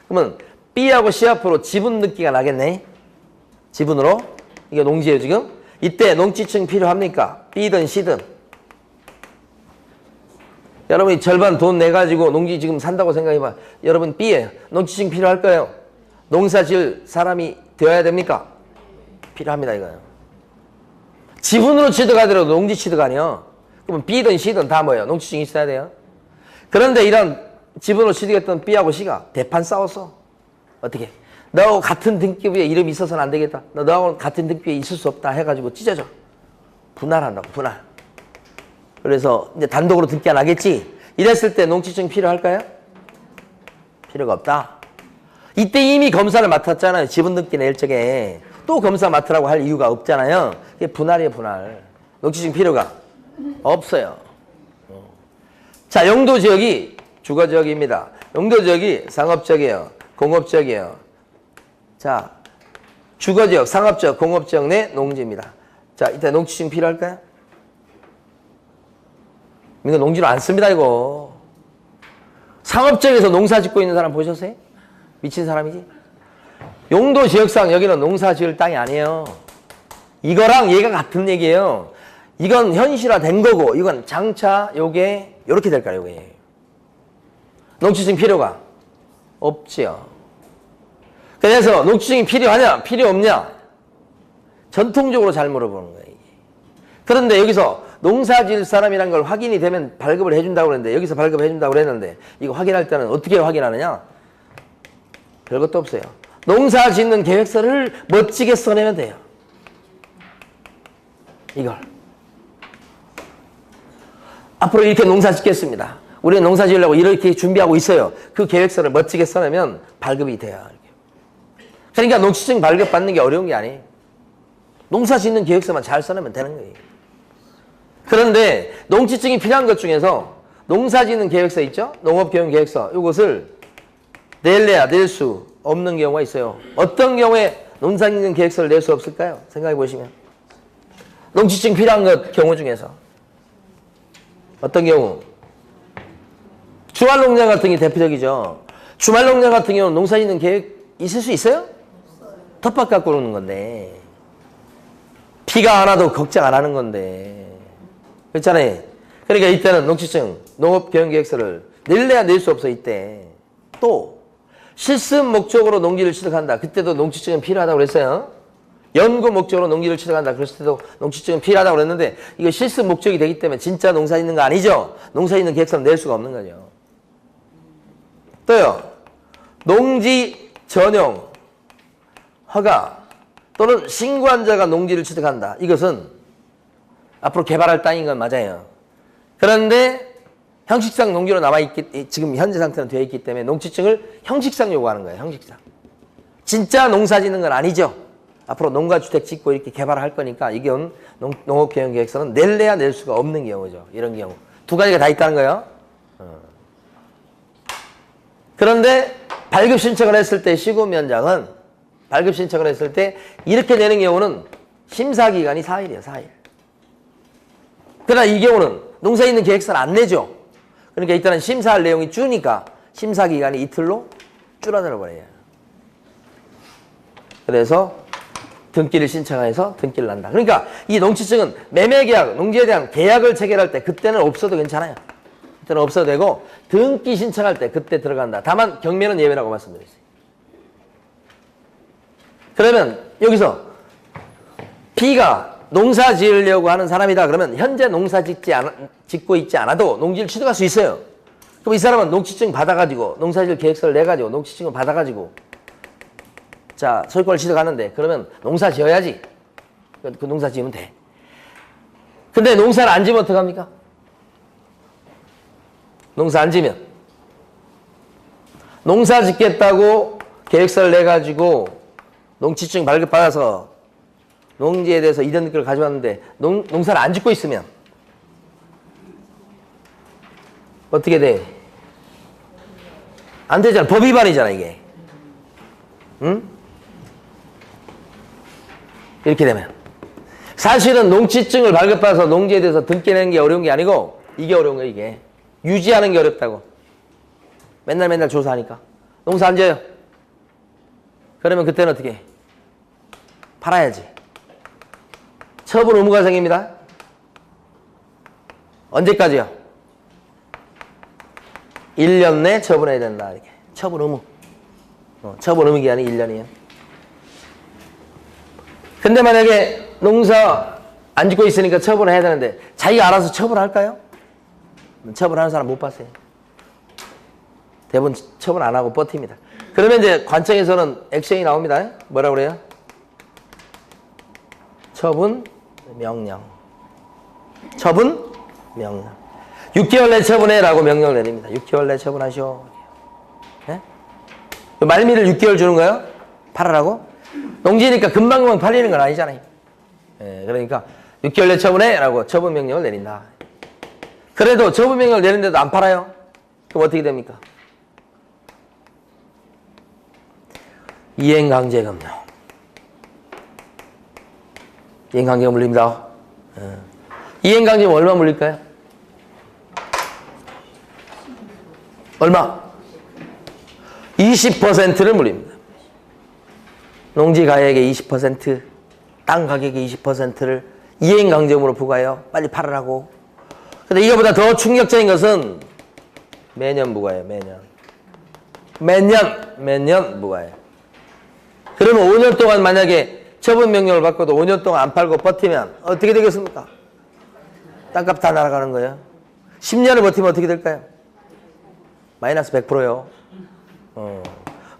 그러면 B하고 C 앞으로 지분 넣기가 나겠네. 지분으로. 이게 농지예요, 지금. 이때 농지증 필요합니까? B든 C든. 여러분이 절반 돈 내가지고 농지 지금 산다고 생각해봐. 여러분 B에 농지증 필요할 거예요. 농사 지을 사람이 되어야 됩니까? 필요합니다, 이거요. 지분으로 취득하더라도 농지 취득 아니요. 그러면 B든 C든 다 뭐예요? 농지증이 있어야 돼요. 그런데 이런 지분으로 취득했던 B하고 C가 대판 싸웠어. 어떻게? 너하고 같은 등기부에 이름이 있어서는 안 되겠다. 너하고 같은 등기부에 있을 수 없다 해가지고 찢어져. 분할한다고, 분할. 그래서 이제 단독으로 등기 안 하겠지? 이랬을 때 농지증 필요할까요? 필요가 없다. 이때 이미 검사를 맡았잖아요. 지분 등기 낼 적에. 또 검사 맡으라고 할 이유가 없잖아요. 이게 분할이에요, 분할. 농지증 필요가 없어요. 자, 용도지역이 주거지역입니다. 용도지역이 상업지역이에요. 공업지역이에요. 자, 주거지역, 상업지역, 공업지역 내 농지입니다. 자, 이때 농지증 필요할까요? 이거 농지로 안 씁니다, 이거. 상업지역에서 농사 짓고 있는 사람 보셨어요? 미친 사람이지? 용도지역상 여기는 농사 지을 땅이 아니에요. 이거랑 얘가 같은 얘기예요. 이건 현실화된 거고, 이건 장차 요게 요렇게 될까요, 요게. 농지증 필요가 없지요. 그래서 농지증이 필요하냐, 필요 없냐? 전통적으로 잘 물어보는 거예요, 이게. 그런데 여기서 농사 지을 사람이란 걸 확인이 되면 발급을 해준다고 그랬는데, 여기서 발급을 해준다고 그랬는데, 이거 확인할 때는 어떻게 확인하느냐? 별것도 없어요. 농사 짓는 계획서를 멋지게 써내면 돼요. 이걸. 앞으로 이렇게 농사 짓겠습니다. 우리는 농사 지으려고 이렇게 준비하고 있어요. 그 계획서를 멋지게 써내면 발급이 돼요. 그러니까 농지증 발급받는 게 어려운 게 아니에요. 농사 짓는 계획서만 잘 써내면 되는 거예요. 그런데 농지증이 필요한 것 중에서 농사 짓는 계획서 있죠? 농업교육계획서. 이것을 낼래야 낼 수 없는 경우가 있어요. 어떤 경우에 농사 짓는 계획서를 낼 수 없을까요? 생각해 보시면. 농지증 필요한 것 경우 중에서. 어떤 경우? 주말농장 같은 게 대표적이죠. 주말농장 같은 경우는 농사 짓는 계획 있을 수 있어요? 텃밭 갖고 오는 건데. 비가 안 와도 걱정 안 하는 건데. 그렇잖아요. 그러니까 이때는 농지증, 농업경영계획서를 낼래야 낼 수 없어, 이때. 또 실습 목적으로 농지를 취득한다. 그때도 농지증은 필요하다고 그랬어요. 연구 목적으로 농지를 취득한다. 그랬을 때도 농지증은 필요하다고 그랬는데 이거 실습 목적이 되기 때문에 진짜 농사 짓는 거 아니죠. 농사 짓는 계획서는 낼 수가 없는 거죠. 또요. 농지 전용 허가 또는 신고한 자가 농지를 취득한다. 이것은 앞으로 개발할 땅인 건 맞아요. 그런데 형식상 농지로 남아있기, 지금 현재 상태는 되어 있기 때문에 농지증을 형식상 요구하는 거예요. 형식상. 진짜 농사 짓는 건 아니죠. 앞으로 농가주택 짓고 이렇게 개발을 할 거니까 이건 농업개혁계획서는 낼래야 낼 수가 없는 경우죠. 이런 경우. 두 가지가 다 있다는 거예요. 그런데 발급 신청을 했을 때 시군면장은 발급 신청을 했을 때 이렇게 내는 경우는 심사기간이 4일이에요. 4일. 그러나 이 경우는 농사 있는 계획서는 안 내죠. 그러니까 일단은 심사할 내용이 주니까 심사기간이 이틀로 줄어들어 버려요. 그래서 등기를 신청해서 등기를 난다. 그러니까 이 농지증은 매매계약, 농지에 대한 계약을 체결할 때 그때는 없어도 괜찮아요. 그때는 없어도 되고 등기 신청할 때 그때 들어간다. 다만 경매는 예외라고 말씀드렸어요. 그러면 여기서 B가 농사 지으려고 하는 사람이다. 그러면 현재 농사 짓고 있지 않아도 농지를 취득할 수 있어요. 그럼 이 사람은 농지증 받아가지고 농사지을 계획서를 내가지고 농지증을 받아가지고 자 소유권을 취득하는데 그러면 농사 지어야지. 그 농사 지으면 돼. 근데 농사를 안 지으면 어떡합니까? 농사 안 지면 농사 짓겠다고 계획서를 내가지고 농지증 발급받아서 농지에 대해서 이전 등기를 가져왔는데 농사를 안 짓고 있으면 어떻게 돼? 안 되잖아. 법 위반이잖아 이게. 응? 이렇게 되면 사실은 농지증을 발급받아서 농지에 대해서 등기 내는 게 어려운 게 아니고 이게 어려운 거야 이게. 유지하는 게 어렵다고. 맨날 조사하니까. 농사 안 지어요. 그러면 그때는 어떻게 해? 팔아야지. 처분 의무가 생깁니다. 언제까지요? 1년 내 처분해야 된다. 이렇게. 처분 의무. 처분 의무 기간이 1년이에요. 근데 만약에 농사 안 짓고 있으니까 처분을 해야 되는데 자기가 알아서 처분할까요? 처분하는 사람 못 봤어요. 대부분 처분 안 하고 버팁니다. 그러면 이제 관청에서는 액션이 나옵니다. 뭐라고 그래요? 처분 명령. 처분 명령. 6개월 내 처분해라고 명령을 내립니다. 6개월 내 처분하시오. 네? 말미를 6개월 주는 거예요? 팔으라고? 농지니까 금방금방 팔리는 건 아니잖아요. 네, 그러니까 6개월 내 처분해라고 처분 명령을 내린다. 그래도 처분 명령을 내리는데도 안 팔아요? 그럼 어떻게 됩니까? 이행강제금요. 이행강제금 물립니다. 이행강제금 얼마 물릴까요? 얼마? 20%를 물립니다. 농지 가액의 20%, 땅 가격의 20%를 이행강제금으로 부과해요. 빨리 팔으라고. 근데 이거보다 더 충격적인 것은 매년 부과해요. 매년 부과해요. 그러면 5년 동안 만약에 처분 명령을 받고도 5년 동안 안 팔고 버티면 어떻게 되겠습니까? 땅값 다 날아가는 거예요. 10년을 버티면 어떻게 될까요? 마이너스 100%요.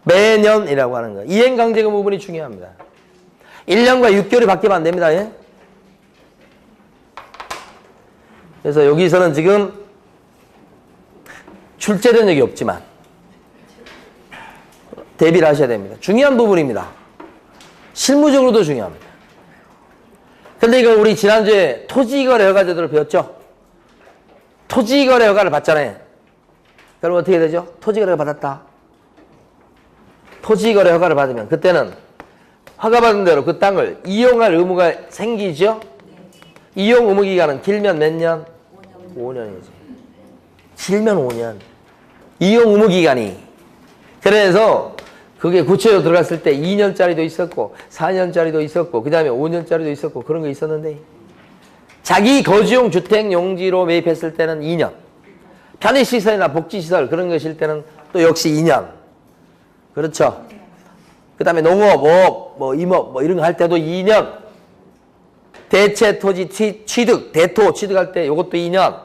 매년이라고 하는 거예요. 이행강제금 부분이 중요합니다. 1년과 6개월이 바뀌면 안 됩니다. 예? 그래서 여기서는 지금 출제된 적이 없지만 대비를 하셔야 됩니다. 중요한 부분입니다. 실무적으로도 중요합니다. 근데 이거 우리 지난주에 토지거래 허가제도를 배웠죠? 토지거래 허가를 받잖아요. 그럼 어떻게 되죠? 토지거래가 받았다. 토지거래 허가를 받으면 그때는 허가받은 대로 그 땅을 이용할 의무가 생기죠? 이용 의무 기간은 길면 몇 년? 5년이지. 길면 5년. 이용 의무 기간이. 그래서 그게 구체적으로 들어갔을 때 2년짜리도 있었고 4년짜리도 있었고 그 다음에 5년짜리도 있었고 그런 거 있었는데 자기 거주용 주택 용지로 매입했을 때는 2년. 편의시설이나 복지시설 그런 것일 때는 또 역시 2년. 그렇죠. 그 다음에 농업, 임업 이런 거 할 때도 2년. 대체 토지 취득, 대토 취득할 때 이것도 2년.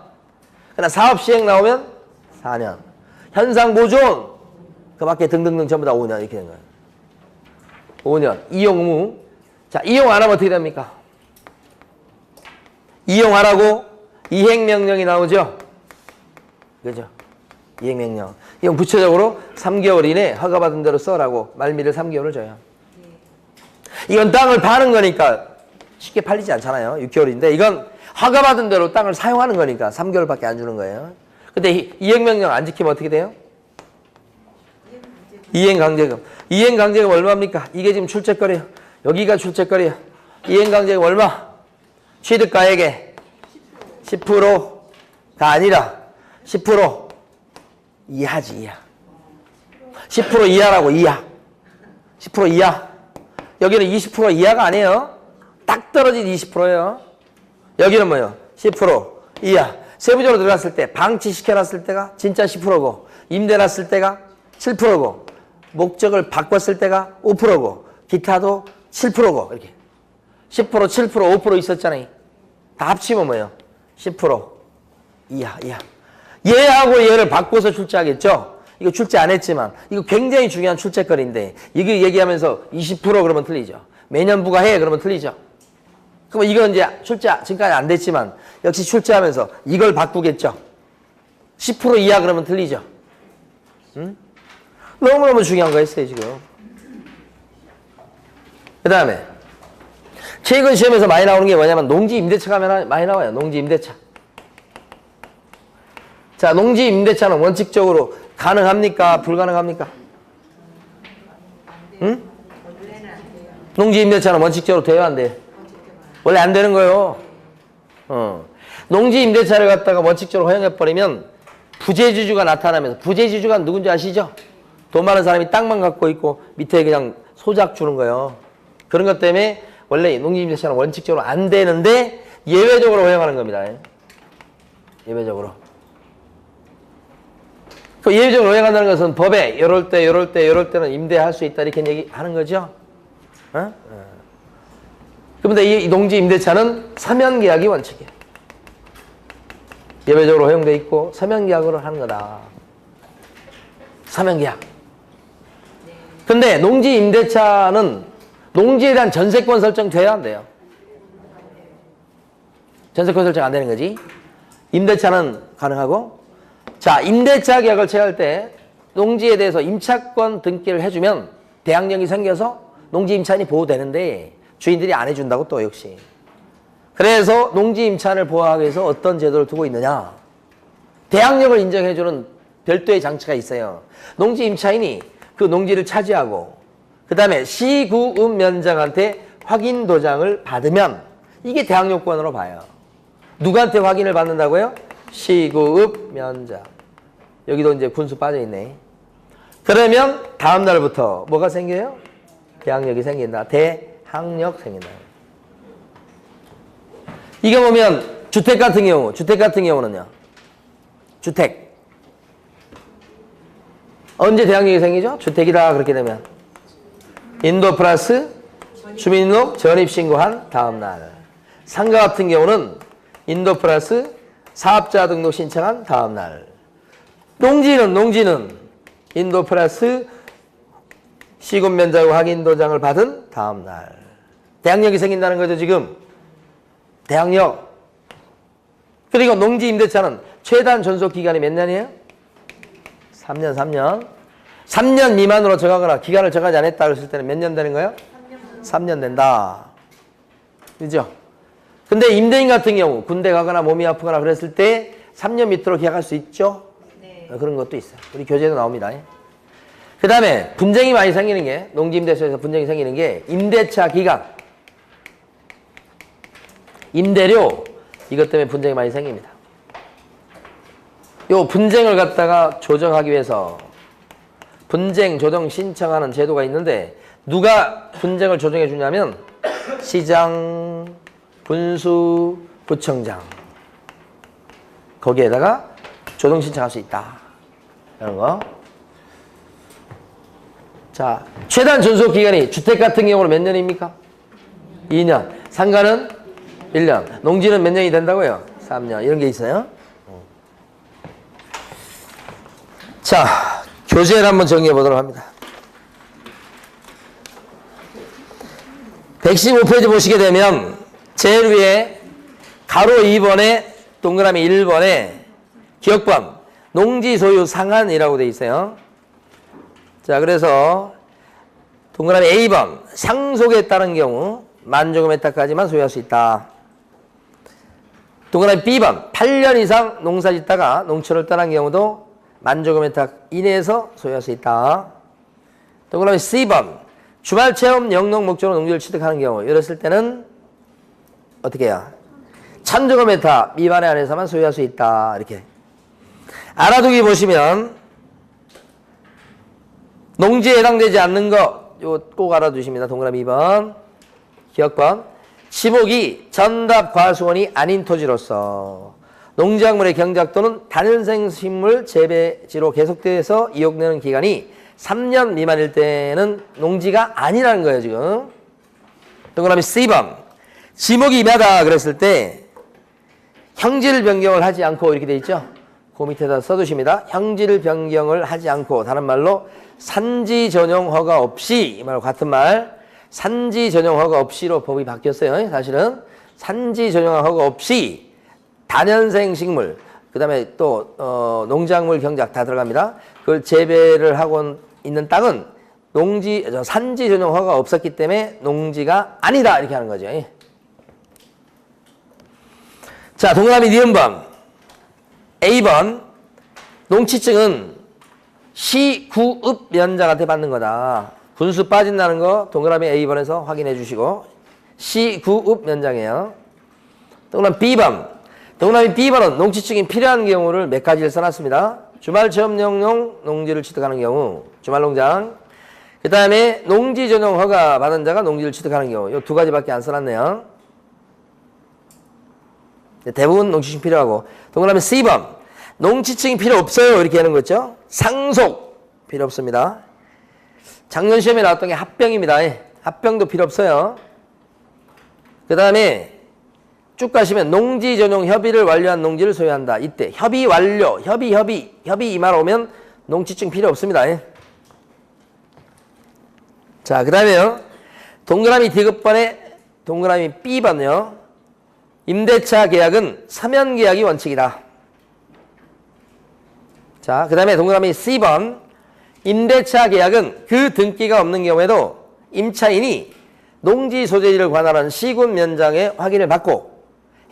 그러나 사업 시행 나오면 4년. 현상 보존 그 밖에 등등등 전부 다 5년 이렇게 된 거예요. 5년. 이용 의무. 자, 이용 안 하면 어떻게 됩니까? 이용하라고 이행명령이 나오죠? 그죠? 이행명령. 이건 구체적으로 3개월 이내 허가받은 대로 써라고 말미를 3개월을 줘요. 이건 땅을 파는 거니까 쉽게 팔리지 않잖아요. 6개월인데 이건 허가받은 대로 땅을 사용하는 거니까 3개월밖에 안 주는 거예요. 근데 이행명령 안 지키면 어떻게 돼요? 이행강제금. 이행강제금 얼마입니까? 이게 지금 출제거리예요. 여기가 출제거리예요. 이행강제금 얼마? 취득가액의 10%가 아니라 10% 이하지, 이하. 10% 이하라고, 이하. 10% 이하. 여기는 20% 이하가 아니에요. 딱 떨어진 20%예요. 여기는 뭐예요? 10% 이하. 세부적으로 들어갔을 때, 방치시켜놨을 때가 진짜 10%고, 임대놨을 때가 7%고, 목적을 바꿨을 때가 5%고, 기타도 7%고, 이렇게. 10%, 7%, 5% 있었잖아요. 다 합치면 뭐예요? 10% 이하, 이하. 얘하고 얘를 바꿔서 출제하겠죠? 이거 출제 안 했지만, 이거 굉장히 중요한 출제거리인데, 이거 얘기하면서 20% 그러면 틀리죠. 매년 부과해 그러면 틀리죠. 그럼 이건 이제 출제 지금까지 안 됐지만, 역시 출제하면서 이걸 바꾸겠죠. 10% 이하 그러면 틀리죠. 응? 너무너무 중요한 거였어요, 지금. 그 다음에, 최근 시험에서 많이 나오는 게 뭐냐면, 농지 임대차가 많이 나와요. 농지 임대차. 자, 농지 임대차는 원칙적으로 가능합니까? 불가능합니까? 응? 농지 임대차는 원칙적으로 돼요, 안 돼요? 원래 안 되는 거예요. 농지 임대차를 갖다가 원칙적으로 허용해버리면 부재지주가 나타나면서, 부재지주가 누군지 아시죠? 돈 많은 사람이 땅만 갖고 있고 밑에 그냥 소작 주는 거예요. 그런 것 때문에 원래 농지 임대차는 원칙적으로 안 되는데 예외적으로 허용하는 겁니다. 예외적으로. 그 예외적으로 허용한다는 것은 법에 이럴 때는 임대할 수 있다 이렇게 얘기하는 거죠. 그런데 이 농지 임대차는 서면계약이 원칙이에요. 예외적으로 허용돼 있고 서면계약으로 하는 거다. 서면계약. 근데 농지 임대차는 농지에 대한 전세권 설정 돼야 안 돼요. 전세권 설정 안 되는 거지. 임대차는 가능하고. 자, 임대차 계약을 체할 때 농지에 대해서 임차권 등기를 해주면 대항력이 생겨서 농지 임차인이 보호되는데 주인들이 안 해준다고 또 역시. 그래서 농지 임차인을 보호하기 위해서 어떤 제도를 두고 있느냐. 대항력을 인정해주는 별도의 장치가 있어요. 농지 임차인이 그 농지를 차지하고 그 다음에 시구읍 면장한테 확인 도장을 받으면 이게 대항력권으로 봐요. 누구한테 확인을 받는다고요? 시구읍 면장. 여기도 이제 군수 빠져있네. 그러면 다음 날부터 뭐가 생겨요? 대항력이 생긴다. 대항력 생긴다. 이거 보면 주택 같은 경우는요. 주택. 언제 대항력이 생기죠? 주택이다 그렇게 되면. 인도 플러스 주민등록 전입신고한 다음 날. 상가 같은 경우는 인도 플러스 사업자 등록 신청한 다음 날. 농지는 인도 플러스 시급 면적 확인 도장을 받은 다음 날. 대항력이 생긴다는 거죠, 지금. 대항력. 그리고 농지 임대차는 최단 존속 기간이 몇 년이에요? 3년. 3년 미만으로 정하거나 기간을 정하지 않았다 그랬을 때는 몇 년 되는 거예요? 3년 된다. 그죠? 근데 임대인 같은 경우 군대 가거나 몸이 아프거나 그랬을 때 3년 밑으로 계약할 수 있죠? 네. 그런 것도 있어요. 우리 교재도 나옵니다. 그 다음에 분쟁이 많이 생기는 게, 농지 임대차에서 분쟁이 생기는 게 임대차 기간, 임대료, 이것 때문에 분쟁이 많이 생깁니다. 요 분쟁을 갖다가 조정하기 위해서 분쟁 조정 신청하는 제도가 있는데 누가 분쟁을 조정해 주냐면 시장, 군수, 구청장. 거기에다가 조정 신청할 수 있다. 이런 거. 자, 최단 존속 기간이 주택 같은 경우는 몇 년입니까? 2년. 상가는 1년. 농지는 몇 년이 된다고요? 3년. 이런 게 있어요. 자, 교재를 한번 정리해 보도록 합니다. 115페이지 보시게 되면 제일 위에 가로 2번에 동그라미 1번에 기억번 농지 소유 상한이라고 되어 있어요. 자, 그래서 동그라미 A번 상속에 따른 경우 만조금 혜택까지만 소유할 수 있다. 동그라미 B번 8년 이상 농사 짓다가 농촌을 떠난 경우도 만조금 혜택 이내에서 소유할 수 있다. 동그라미 C번 주말 체험 영농 목적으로 농지를 취득하는 경우 이랬을 때는 어떻게 해요? 천조금 혜택 미만의 안에서만 소유할 수 있다. 이렇게 알아두기 보시면 농지에 해당되지 않는 거 이거 꼭 알아두십니다. 동그라미 2번 기억번 지목이 전답 과수원이 아닌 토지로서 농작물의 경작 또는 다년생 식물 재배지로 계속돼서 이용되는 기간이 3년 미만일 때는 농지가 아니라는 거예요, 지금. 동그라미 C번. 지목이 임하다 그랬을 때 형질 변경을 하지 않고 이렇게 돼 있죠? 그 밑에다 써두십니다. 형질 변경을 하지 않고, 다른 말로 산지 전용 허가 없이, 이 말과 같은 말, 산지 전용 허가 없이로 법이 바뀌었어요. 사실은 산지 전용 허가 없이 다년생 식물, 그 다음에 또 농작물 경작 다 들어갑니다. 그걸 재배를 하고 있는 땅은 산지 전용 허가가 없었기 때문에 농지가 아니다 이렇게 하는 거죠. 자, 동그라미 니은번 A번 농지증은 시구읍 면장한테 받는 거다. 군수 빠진다는 거 동그라미 A번에서 확인해 주시고 시구읍 면장이에요. 동그라미 B번. 동그라미 B번은 농지증이 필요한 경우를 몇 가지를 써놨습니다. 주말 체험용용 농지를 취득하는 경우 주말 농장. 그 다음에 농지 전용 허가 받은 자가 농지를 취득하는 경우 이 두 가지밖에 안 써놨네요. 대부분 농지증이 필요하고. 동그라미 C번 농지증이 필요 없어요 이렇게 하는 거 있죠. 상속 필요 없습니다. 작년 시험에 나왔던 게 합병입니다. 합병도 필요 없어요. 그 다음에 쭉 가시면 농지 전용 협의를 완료한 농지를 소유한다. 이때 협의 완료, 협의 이 말 오면 농지증 필요 없습니다. 자, 그 다음에요. 동그라미 D급번에 동그라미 B번요. 임대차 계약은 서면 계약이 원칙이다. 자, 그 다음에 동그라미 C번. 임대차 계약은 그 등기가 없는 경우에도 임차인이 농지 소재지를 관할하는 시군 면장의 확인을 받고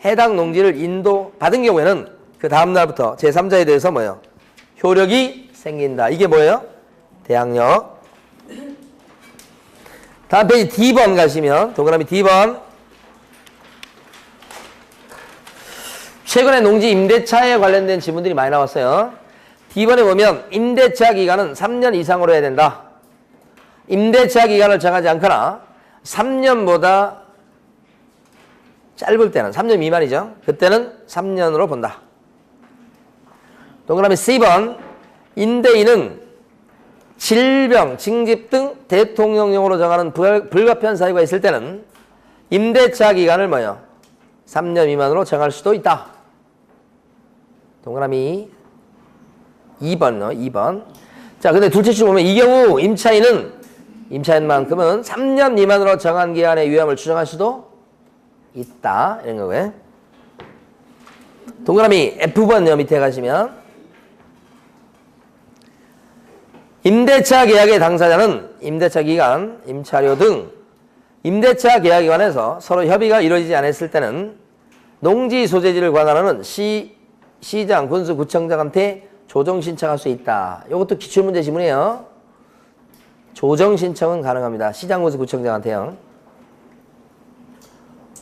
해당 농지를 인도받은 경우에는 그 다음날부터 제3자에 대해서 뭐예요? 효력이 생긴다. 이게 뭐예요? 대항력. 다음 페이지 D번 가시면 동그라미 D번. 최근에 농지 임대차에 관련된 지문들이 많이 나왔어요. D번에 보면 임대차 기간은 3년 이상으로 해야 된다. 임대차 기간을 정하지 않거나 3년보다 짧을 때는 3년 미만이죠. 그때는 3년으로 본다. 동그라미 C번. 임대인은 질병, 징집 등 대통령령으로 정하는 불가피한 사유가 있을 때는 임대차 기간을 뭐예요? 3년 미만으로 정할 수도 있다. 동그라미 2번요. 2번. 자, 근데 둘째 줄 보면 이 경우 임차인만큼은 3년 미만으로 정한 기한의 위험을 추정할 수도 있다. 이런 거고요. 동그라미 F번요. 밑에 가시면 임대차 계약의 당사자는 임대차 기간, 임차료 등 임대차 계약에 관해서 서로 협의가 이루어지지 않았을 때는 농지 소재지를 관할하는 시장, 군수, 구청장한테 조정 신청할 수 있다. 이것도 기출문제 지문이에요. 조정 신청은 가능합니다. 시장, 군수, 구청장한테요.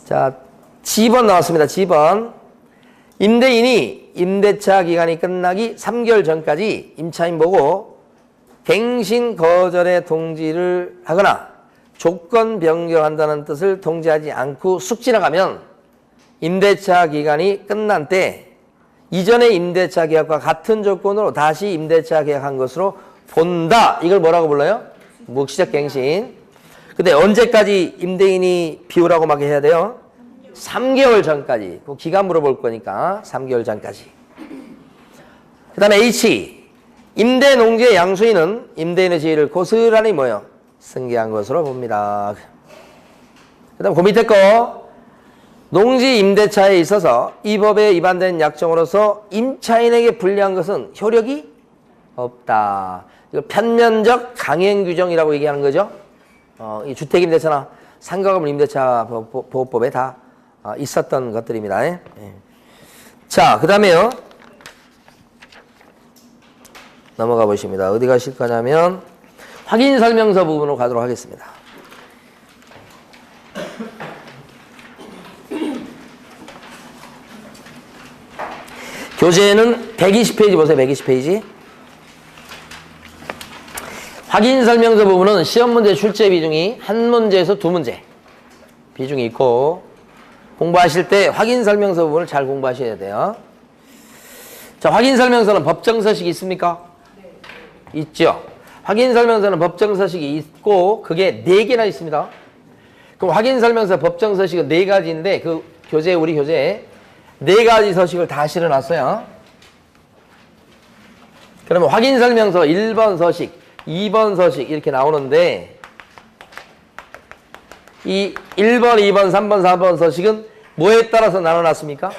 자, G번 나왔습니다. G번. 임대인이 임대차 기간이 끝나기 3개월 전까지 임차인 보고 갱신 거절의 통지를 하거나 조건 변경한다는 뜻을 통지하지 않고 쑥 지나가면 임대차 기간이 끝난 때 이전의 임대차 계약과 같은 조건으로 다시 임대차 계약한 것으로 본다. 이걸 뭐라고 불러요? 묵시적 갱신. 근데 언제까지 임대인이 비우라고 막 해야 돼요? 3개월 전까지. 그 기간 물어볼 거니까 3개월 전까지. 그 다음에 H. 임대 농지의 양수인은 임대인의 지위를 고스란히 뭐예요? 승계한 것으로 봅니다. 그 다음 그 밑에 거. 농지 임대차에 있어서 이 법에 위반된 약정으로서 임차인에게 불리한 것은 효력이 없다. 이거 편면적 강행 규정이라고 얘기하는 거죠. 이 주택임대차나 상가건물 임대차 보호법에 다 있었던 것들입니다. 예. 자, 그 다음에요. 넘어가 보십니다. 어디 가실 거냐면 확인설명서 부분으로 가도록 하겠습니다. 교재는 120페이지 보세요. 120페이지. 확인설명서 부분은 시험문제 출제 비중이 한 문제에서 두 문제 비중이 있고 공부하실 때 확인설명서 부분을 잘 공부하셔야 돼요. 자, 확인설명서는 법정서식이 있습니까? 네. 있죠. 확인설명서는 법정서식이 있고 그게 4개나 있습니다. 그럼 확인설명서 법정서식은 4가지인데 그 교재 우리 교재에 4가지 서식을 다 실어놨어요. 그러면 확인설명서 1번 서식, 2번 서식 이렇게 나오는데 이 1번, 2번, 3번, 4번 서식은 뭐에 따라서 나눠놨습니까?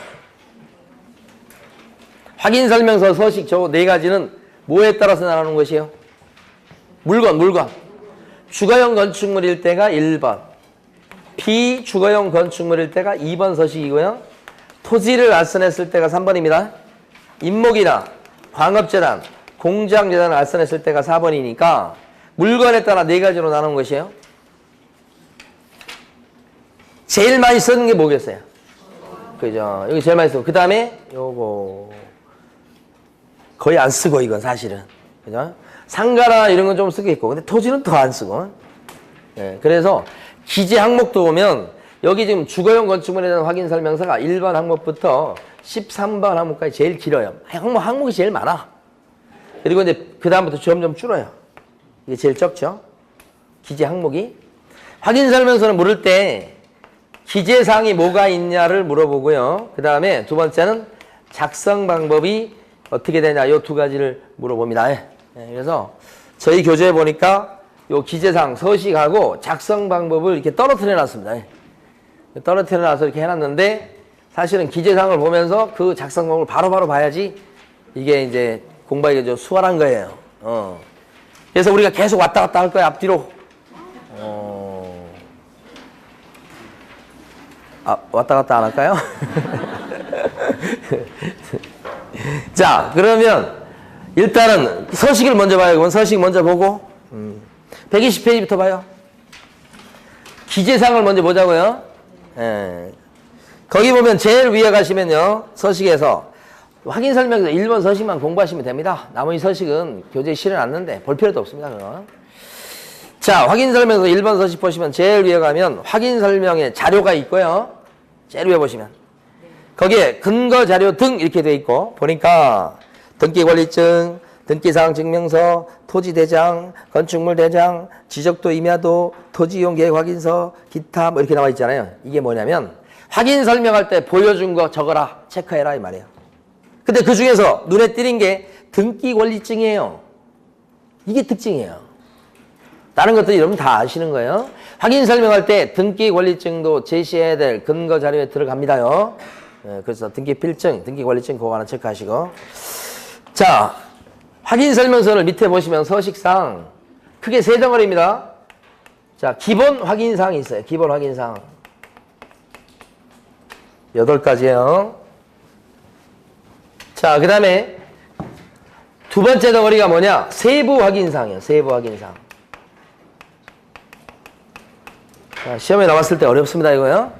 확인설명서 서식 저 4가지는 뭐에 따라서 나누는 것이에요? 물건. 주거용 건축물일 때가 1번, 비주거용 건축물일 때가 2번 서식이고요. 토지를 알선했을 때가 3번입니다. 임목이나 광업재단, 공장재단을 알선했을 때가 4번이니까 물건에 따라 4가지로 나누는 것이에요. 제일 많이 쓰는 게 뭐겠어요? 그죠? 여기 제일 많이 쓰고 그 다음에 요거 거의 안 쓰고 이건 사실은 그죠? 상가나 이런 건 좀 쓰겠고 근데 토지는 더 안 쓰고 예, 그래서 기재 항목도 보면 여기 지금 주거용 건축물에 대한 확인 설명서가 1번 항목부터 13번 항목까지 제일 길어요. 항목이 제일 많아. 그리고 이제 그 다음부터 점점 줄어요. 이게 제일 적죠. 기재 항목이. 확인 설명서는 물을 때 기재사항이 뭐가 있냐를 물어보고요. 그 다음에 두 번째는 작성 방법이 어떻게 되냐 이 2가지를 물어봅니다. 예. 그래서 저희 교재에 보니까 요 기재사항 서식하고 작성 방법을 이렇게 떨어뜨려 놨습니다. 예. 떨어뜨려 놔서 이렇게 해놨는데 사실은 기재사항을 보면서 그 작성 방법을 바로바로 봐야지 이게 이제 공부하기가 좀 수월한 거예요. 그래서 우리가 계속 왔다 갔다 할 거야, 앞뒤로. 왔다 갔다 안 할까요? 자, 그러면 일단은 서식을 먼저 봐요. 그럼 서식 먼저 보고 120페이지부터 봐요. 기재사항을 먼저 보자고요. 예. 거기 보면 제일 위에 가시면요. 서식에서 확인 설명에서 1번 서식만 공부하시면 됩니다. 나머지 서식은 교재에 실어놨는데 볼 필요도 없습니다. 그건. 자, 확인 설명에서 1번 서식 보시면 제일 위에 가면 확인 설명에 자료가 있고요. 제일 위에 보시면 거기에 근거 자료 등 이렇게 돼 있고 보니까 등기권리증, 등기사항 증명서, 토지대장, 건축물 대장, 지적도 임야도, 토지이용 계획 확인서, 기타 뭐 이렇게 나와 있잖아요. 이게 뭐냐면 확인 설명할 때 보여준 거 적어라, 체크해라 이 말이에요. 근데 그 중에서 눈에 띄는 게 등기권리증이에요. 이게 특징이에요. 다른 것들 여러분 다 아시는 거예요. 확인 설명할 때 등기권리증도 제시해야 될 근거 자료에 들어갑니다요. 그래서 등기필증, 등기권리증 그거 하나 체크하시고. 자, 확인 설명서를 밑에 보시면 서식상 크게 세 덩어리입니다. 자, 기본 확인사항이 있어요. 기본 확인사항. 8가지예요. 자, 그 다음에 두 번째 덩어리가 뭐냐? 세부 확인사항이에요. 세부 확인사항. 자, 시험에 나왔을 때 어렵습니다, 이거요.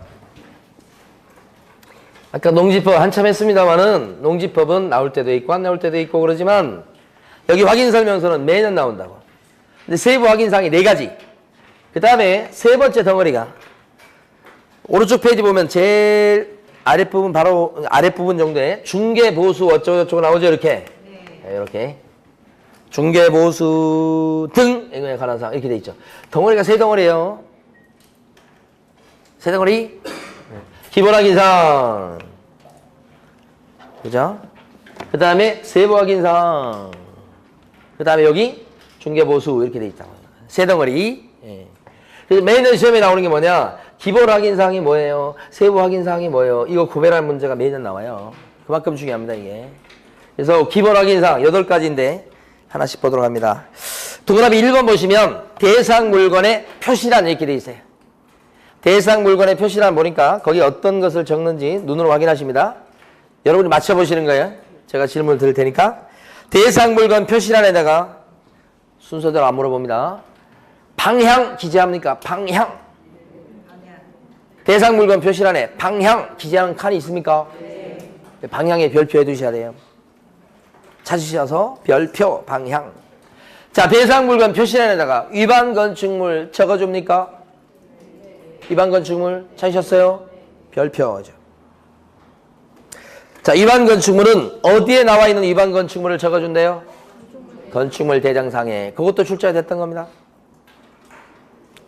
아까 농지법 한참 했습니다만은 농지법은 나올 때도 있고 안 나올 때도 있고 그러지만 여기 확인설명서는 매년 나온다고. 근데 세부 확인사항이 4가지. 그 다음에 세 번째 덩어리가 오른쪽 페이지 보면 제일 아랫부분 바로 아랫부분 정도에 중개보수 어쩌고저쩌고 나오죠. 이렇게. 네, 이렇게. 중개보수 등에 관한 사항 이렇게 돼 있죠. 덩어리가 세 덩어리예요. 세 덩어리. 기본 확인사항. 그죠? 그 다음에 세부 확인사항. 그 다음에 여기 중개보수 이렇게 돼 있다고. 세 덩어리. 예. 그래서 매년 시험에 나오는 게 뭐냐? 기본 확인사항이 뭐예요? 세부 확인사항이 뭐예요? 이거 구별할 문제가 매년 나와요. 그만큼 중요합니다, 이게. 그래서 기본 확인사항 8가지인데 하나씩 보도록 합니다. 동그라미 1번 보시면 대상 물건의 표시란 이렇게 돼 있어요. 대상 물건의 표시란 보니까 거기 어떤 것을 적는지 눈으로 확인하십니다. 여러분이 맞춰보시는 거예요. 제가 질문을 드릴 테니까. 대상 물건 표시란에다가 순서대로 안 물어봅니다. 방향 기재합니까? 방향. 대상 물건 표시란에 방향 기재하는 칸이 있습니까? 네. 방향에 별표 해두셔야 돼요. 찾으셔서 별표 방향. 자, 대상 물건 표시란에다가 위반 건축물 적어줍니까? 위반 건축물 찾으셨어요? 별표죠. 자, 위반 건축물은 어디에 나와 있는 위반 건축물을 적어준대요? 건축물 대장상에. 그것도 출제가 됐던 겁니다.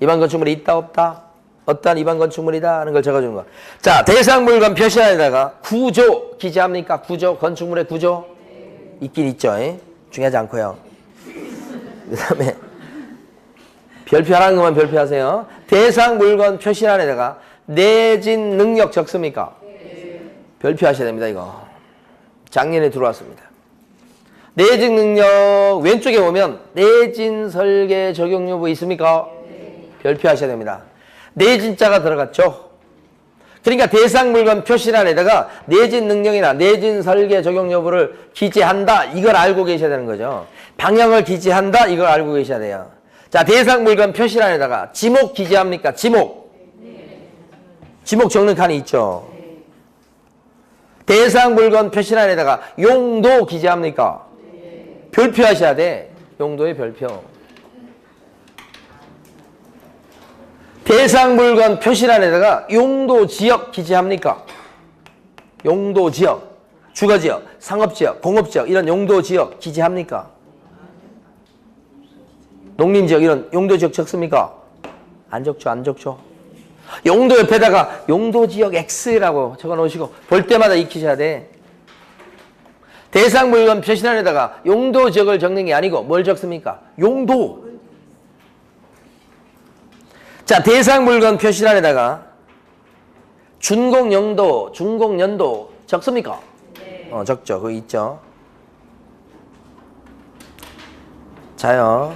위반 건축물이 있다 없다? 어떠한 위반 건축물이다 하는 걸 적어주는 거. 자, 대상 물건 표시란에다가 구조 기재합니까? 구조, 건축물의 구조? 있긴 있죠. 중요하지 않고요. 그 다음에 별표하라는 것만 별표하세요. 대상 물건 표시란에다가 내진 능력 적습니까? 별표하셔야 됩니다, 이거. 작년에 들어왔습니다. 내진 능력 왼쪽에 보면 내진 설계 적용 여부 있습니까? 별표하셔야 됩니다. 내진자가 들어갔죠. 그러니까 대상 물건 표시란에다가 내진 능력이나 내진 설계 적용 여부를 기재한다. 이걸 알고 계셔야 되는 거죠. 방향을 기재한다. 이걸 알고 계셔야 돼요. 자, 대상 물건 표시란에다가 지목 기재합니까? 지목. 지목 적는 칸이 있죠. 대상 물건 표시란에다가 용도 기재합니까? 별표하셔야 돼. 용도의 별표. 대상 물건 표시란에다가 용도 지역 기재합니까? 용도 지역, 주거 지역, 상업 지역, 공업 지역 이런 용도 지역 기재합니까? 농림 지역 이런 용도 지역 적습니까? 안 적죠, 안 적죠. 용도 옆에다가 용도 지역 X라고 적어 놓으시고 볼 때마다 익히셔야 돼. 대상 물건 표시란에다가 용도 지역을 적는 게 아니고 뭘 적습니까? 용도. 자, 대상 물건 표시란에다가 준공용도, 준공연도 적습니까? 네. 적죠. 그거 있죠. 자요.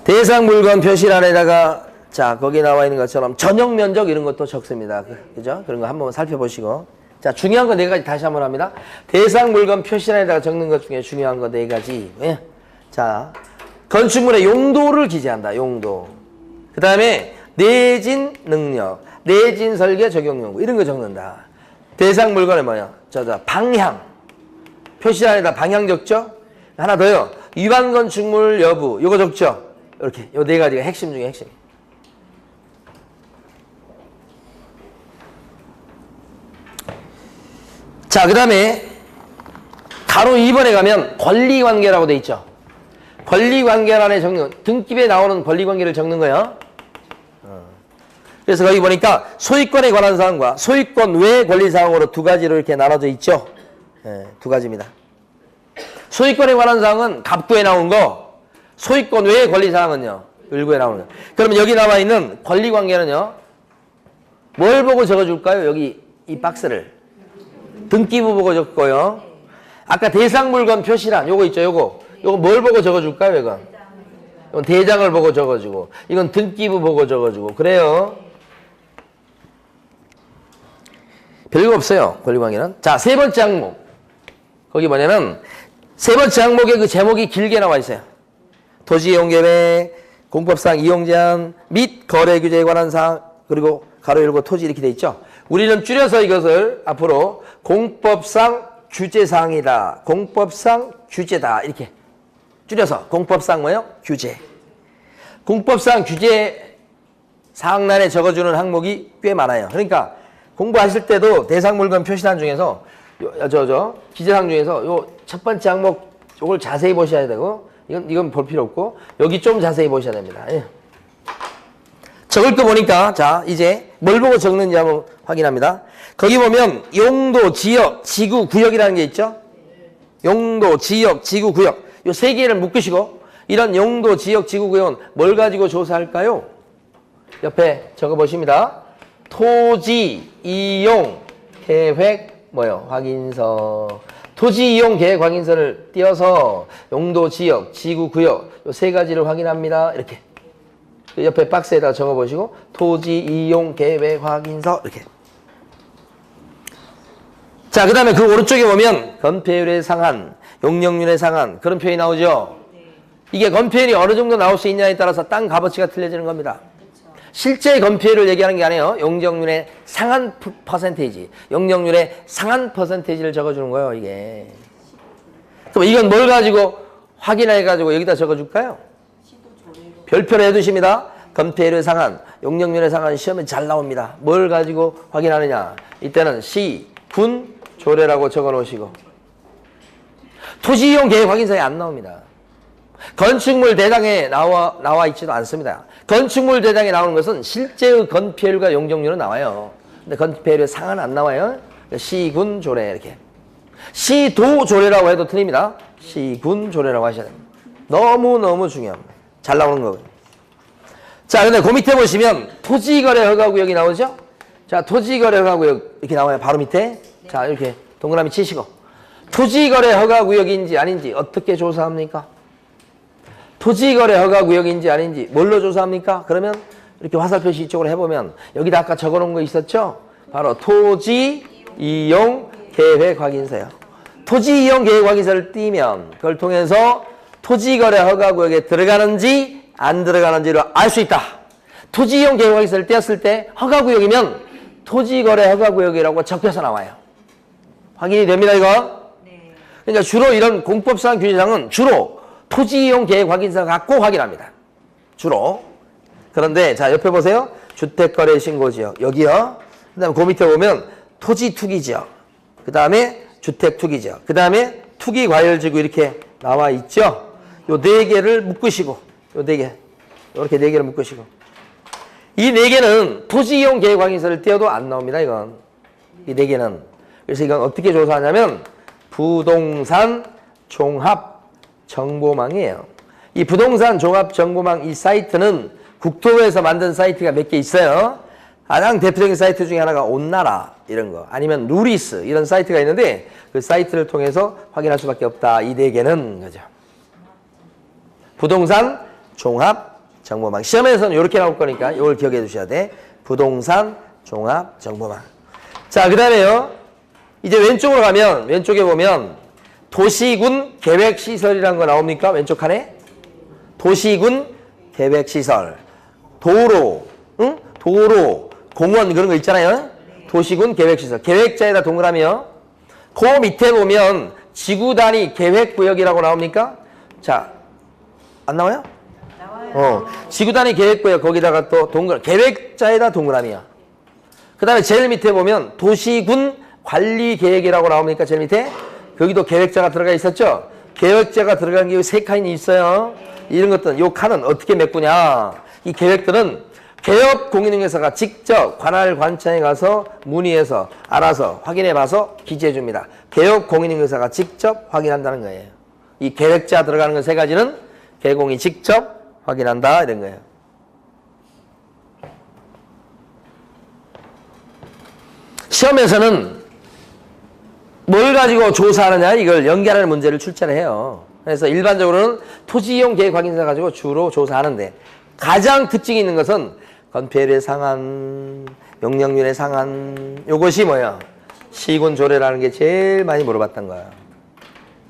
대상 물건 표시란에다가 자, 거기 나와 있는 것처럼 전용 면적 이런 것도 적습니다. 그죠? 그런 거 한번 살펴보시고. 자, 중요한 거 네 가지 다시 한번 합니다. 대상 물건 표시란에다가 적는 것 중에 중요한 거 네 가지. 예. 자, 건축물의 용도를 기재한다. 용도. 그 다음에 내진 능력, 내진 설계 적용 용구 이런 거 적는다. 대상 물건은 뭐야? 방향. 표시란에다 방향 적죠? 하나 더요. 위반 건축물 여부 이거 적죠? 이렇게 요 네 가지가 핵심 중에 핵심. 자, 그 다음에 가로 2번에 가면 권리관계라고 돼 있죠. 권리관계란에 적는 등기부에 나오는 권리관계를 적는 거예요. 그래서 거기 보니까 소유권에 관한 사항과 소유권 외 권리사항으로 두 가지로 이렇게 나눠져 있죠. 네, 두 가지입니다. 소유권에 관한 사항은 갑구에 나온 거, 소유권 외의 권리사항은요, 을구에 나오는 거. 그러면 여기 나와 있는 권리관계는요, 뭘 보고 적어줄까요? 여기 이 박스를. 등기부 보고 적고요. 아까 대상물건 표시란, 요거 있죠, 요거. 요거 뭘 보고 적어줄까요, 이건? 이건 대장을 보고 적어주고, 이건 등기부 보고 적어주고, 그래요. 별거 없어요, 권리관계는. 자, 세 번째 항목. 거기 뭐냐면, 세 번째 항목에 그 제목이 길게 나와 있어요. 토지이용계획, 공법상 이용제한 및 거래규제에 관한 사항, 그리고 가로 열고 토지 이렇게 돼 있죠. 우리는 줄여서 이것을 앞으로 공법상 규제사항이다. 공법상 규제다. 이렇게 줄여서 공법상 뭐예요? 규제. 공법상 규제 사항란에 적어주는 항목이 꽤 많아요. 그러니까 공부하실 때도 대상물건 표시란 중에서 기재사항 중에서 요 첫 번째 항목 요걸 자세히 보셔야 되고 이건 볼 필요 없고 여기 좀 자세히 보셔야 됩니다. 예. 적을 거 보니까 자 이제 뭘 보고 적는지 한번 확인합니다. 거기 보면 용도, 지역, 지구, 구역이라는 게 있죠. 용도, 지역, 지구, 구역 요 세 개를 묶으시고 이런 용도, 지역, 지구, 구역은 뭘 가지고 조사할까요? 옆에 적어보십니다. 토지, 이용, 계획, 뭐요? 확인서. 토지, 이용, 계획, 확인서를 띄어서 용도, 지역, 지구, 구역 요 세 가지를 확인합니다. 이렇게. 옆에 박스에다 적어보시고 토지, 이용, 계획, 확인서 이렇게. 자, 그 다음에 그 오른쪽에 보면 건폐율의 상한, 용적률의 상한 그런 표현이 나오죠. 이게 건폐율이 어느 정도 나올 수 있냐에 따라서 땅 값어치가 틀려지는 겁니다. 실제 건폐율을 얘기하는 게 아니에요. 용적률의 상한 퍼센테이지, 용적률의 상한 퍼센테이지를 적어주는 거예요. 이게. 그럼 이건 뭘 가지고 확인해가지고 여기다 적어줄까요? 별표를 해두십니다. 건폐율의 상한, 용적률의 상한 시험에 잘 나옵니다. 뭘 가지고 확인하느냐? 이때는 시, 군, 조례라고 적어놓으시고 토지이용 계획 확인서에 안 나옵니다. 건축물 대장에 나와 있지도 않습니다. 건축물 대장에 나오는 것은 실제의 건폐율과 용적률은 나와요. 근데 건폐율의 상한 안 나와요. 시, 군, 조례 이렇게. 시, 도, 조례라고 해도 틀립니다. 시, 군, 조례라고 하셔야 됩니다. 너무너무 중요합니다. 잘 나오는 거고요. 자, 근데 그 밑에 보시면 토지거래 허가구역이 나오죠? 자, 토지거래 허가구역 이렇게 나와요. 바로 밑에. 자, 이렇게 동그라미 치시고. 토지거래 허가구역인지 아닌지 어떻게 조사합니까? 토지거래 허가구역인지 아닌지 뭘로 조사합니까? 그러면 이렇게 화살표시 이쪽으로 해보면 여기다 아까 적어놓은 거 있었죠? 바로 토지 이용 계획 확인서요. 토지 이용 계획 확인서를 띄면 그걸 통해서 토지거래 허가구역에 들어가는지 안 들어가는지를 알 수 있다. 토지 이용 계획 확인서를 띄었을 때 허가구역이면 토지거래 허가구역이라고 적혀서 나와요. 확인이 됩니다, 이거? 네. 그러니까 주로 이런 공법상 규제상은 주로 토지 이용 계획 확인서 갖고 확인합니다. 주로. 그런데 자 옆에 보세요. 주택거래 신고지역 여기요. 그 다음에 그 밑에 보면 토지 투기지역. 그 다음에 주택 투기지역. 그 다음에 투기과열지구 이렇게 나와 있죠. 요 네 개를 묶으시고 요 네 개. 이렇게 네 개를 묶으시고 이 네 개는 토지 이용 계획 확인서를 띄어도 안 나옵니다. 이건. 이 네 개는. 그래서 이건 어떻게 조사하냐면 부동산 종합 정보망이에요. 이 부동산 종합 정보망 이 사이트는 국토부에서 만든 사이트가 몇 개 있어요. 가장 대표적인 사이트 중에 하나가 온나라 이런 거 아니면 루리스 이런 사이트가 있는데 그 사이트를 통해서 확인할 수밖에 없다. 이 네 개는 거죠. 부동산 종합 정보망. 시험에서는 이렇게 나올 거니까 이걸 기억해 두셔야 돼. 부동산 종합 정보망. 자, 그 다음에요. 이제 왼쪽으로 가면, 왼쪽에 보면 도시군 계획시설이라는 거 나옵니까? 왼쪽 칸에? 도시군 계획시설. 도로, 응? 도로, 공원 그런 거 있잖아요. 도시군 계획시설. 계획자에다 동그라미요. 그 밑에 보면 지구 단위 계획구역이라고 나옵니까? 자, 안 나와요? 나와요. 지구 단위 계획구역 거기다가 또 계획자에다 동그라미야. 그 다음에 제일 밑에 보면 도시군 관리계획이라고 나옵니까? 제일 밑에? 거기도 계획자가 들어가 있었죠? 계획자가 들어간 게 세 칸이 있어요. 이런 것들은, 요 칸은 어떻게 메꾸냐? 이 계획들은 개업공인중개사가 직접 관할 관청에 가서 문의해서 알아서 확인해 봐서 기재해 줍니다. 개업공인중개사가 직접 확인한다는 거예요. 이 계획자 들어가는 건 세 가지는 개공이 직접 확인한다 이런 거예요. 시험에서는 뭘 가지고 조사하느냐 이걸 연결하는 문제를 출제를 해요. 그래서 일반적으로는 토지이용 계획 확인서 가지고 주로 조사하는데 가장 특징이 있는 것은 건폐율의 상한, 용적률의 상한, 요것이 뭐야? 시군 조례라는 게 제일 많이 물어봤던 거야.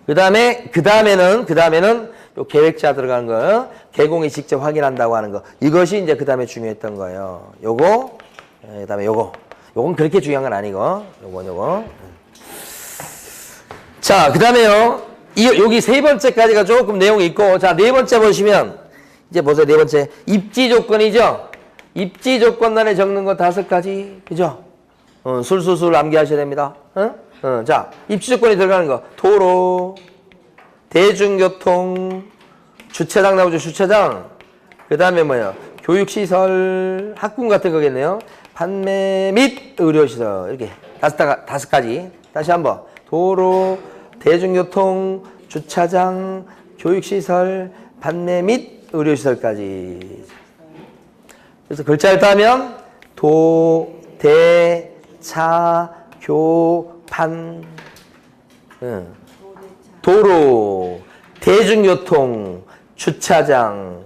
그 다음에는 요 계획자 들어가는 거, 개공이 직접 확인한다고 하는 거, 이것이 이제 그 다음에 중요했던 거예요. 요거, 그 다음에 요건 그렇게 중요한 건 아니고, 요거. 자, 그 다음에요. 여기 세 번째까지가 조금 내용이 있고, 자, 네 번째 보시면, 이제 보세요, 네 번째. 입지 조건이죠? 입지 조건란에 적는 거 5가지, 그죠? 술술술 암기하셔야 됩니다. 자, 입지 조건이 들어가는 거. 도로, 대중교통, 주차장 나오죠, 주차장. 그 다음에 뭐예요? 교육시설, 학군 같은 거겠네요. 판매 및 의료시설. 이렇게 5가지. 다시 한번. 도로, 대중교통, 주차장, 교육시설, 판매 및 의료시설까지. 그래서 글자를 따면 도, 대, 차, 교, 판, 도로, 대중교통, 주차장.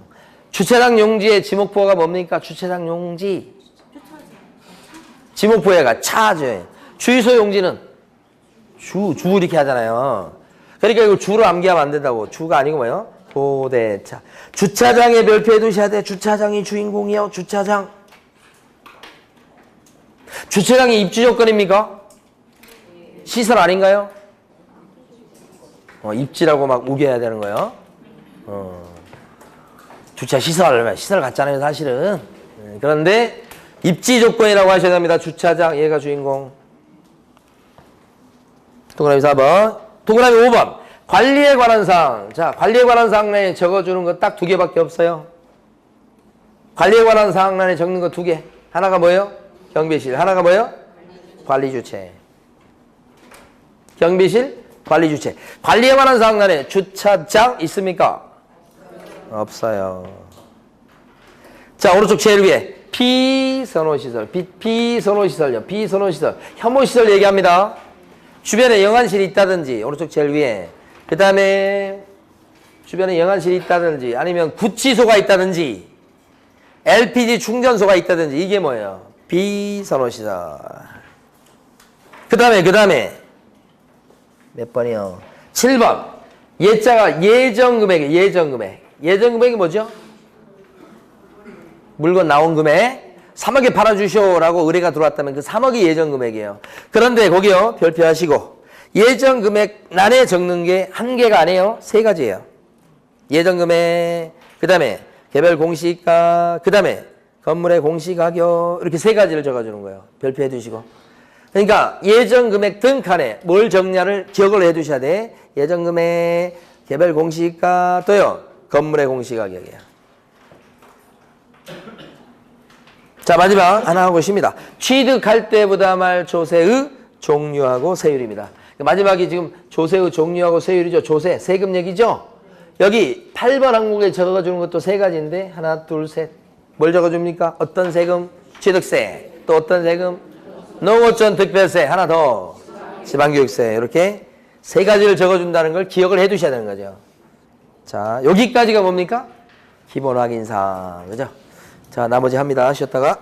주차장 용지의 지목부호가 뭡니까? 주차장 용지. 지목부호가 차죠. 주유소 용지는 주 이렇게 하잖아요. 그러니까 이거 주로 암기하면 안 된다고. 주가 아니고 뭐예요? 도대차. 주차장에 별표해 두셔야 돼. 주차장이 주인공이요. 주차장. 주차장이 입지 조건입니까? 시설 아닌가요? 입지라고 막 우겨야 되는 거예요. 주차 시설 같잖아요, 사실은. 그런데 입지 조건이라고 하셔야 됩니다. 주차장, 얘가 주인공. 동그라미 4번. 동그라미 5번. 관리에 관한 사항. 자, 관리에 관한 사항란에 적어주는 거 딱 2개밖에 없어요. 관리에 관한 사항란에 적는 거 2개. 하나가 뭐예요? 경비실. 하나가 뭐예요? 관리주체. 경비실, 관리주체. 관리에 관한 사항란에 주차장 있습니까? 없어요. 자, 오른쪽 제일 위에 비선호시설. 비선호시설요. 비선호시설. 혐오시설 얘기합니다. 주변에 영안실이 있다든지, 오른쪽 제일 위에. 그 다음에 주변에 영안실이 있다든지, 아니면 구치소가 있다든지, LPG 충전소가 있다든지, 이게 뭐예요? 비선호시설. 그 다음에 몇 번이요? 7번. 예자가 예정금액이에요. 예정금액. 예정금액이 뭐죠? 물건 나온 금액. 3억에 팔아주쇼라고 의뢰가 들어왔다면 그 3억이 예정금액이에요. 그런데 거기요, 별표하시고 예정금액 난에 적는 게 1개가 아니에요. 3가지예요. 예정금액, 그 다음에 개별 공시가, 그 다음에 건물의 공시가격, 이렇게 3가지를 적어주는 거예요. 별표해 두시고. 그러니까 예정금액 등 칸에 뭘 적냐를 기억을 해 두셔야 돼. 예정금액, 개별 공시가, 또요 건물의 공시가격이에요. 자, 마지막 하나 하고 있습니다. 취득할 때 부담할 조세의 종류하고 세율입니다. 마지막이 지금 조세의 종류하고 세율이죠. 조세, 세금 얘기죠. 여기 8번 항목에 적어주는 것도 3가지인데 하나, 둘, 셋. 뭘 적어줍니까? 어떤 세금? 취득세. 또 어떤 세금? 농어촌 특별세. 하나 더. 지방교육세. 이렇게 3가지를 적어준다는 걸 기억을 해 두셔야 되는 거죠. 자, 여기까지가 뭡니까? 기본 확인사항. 그죠? 자, 나머지 합니다. 쉬었다가.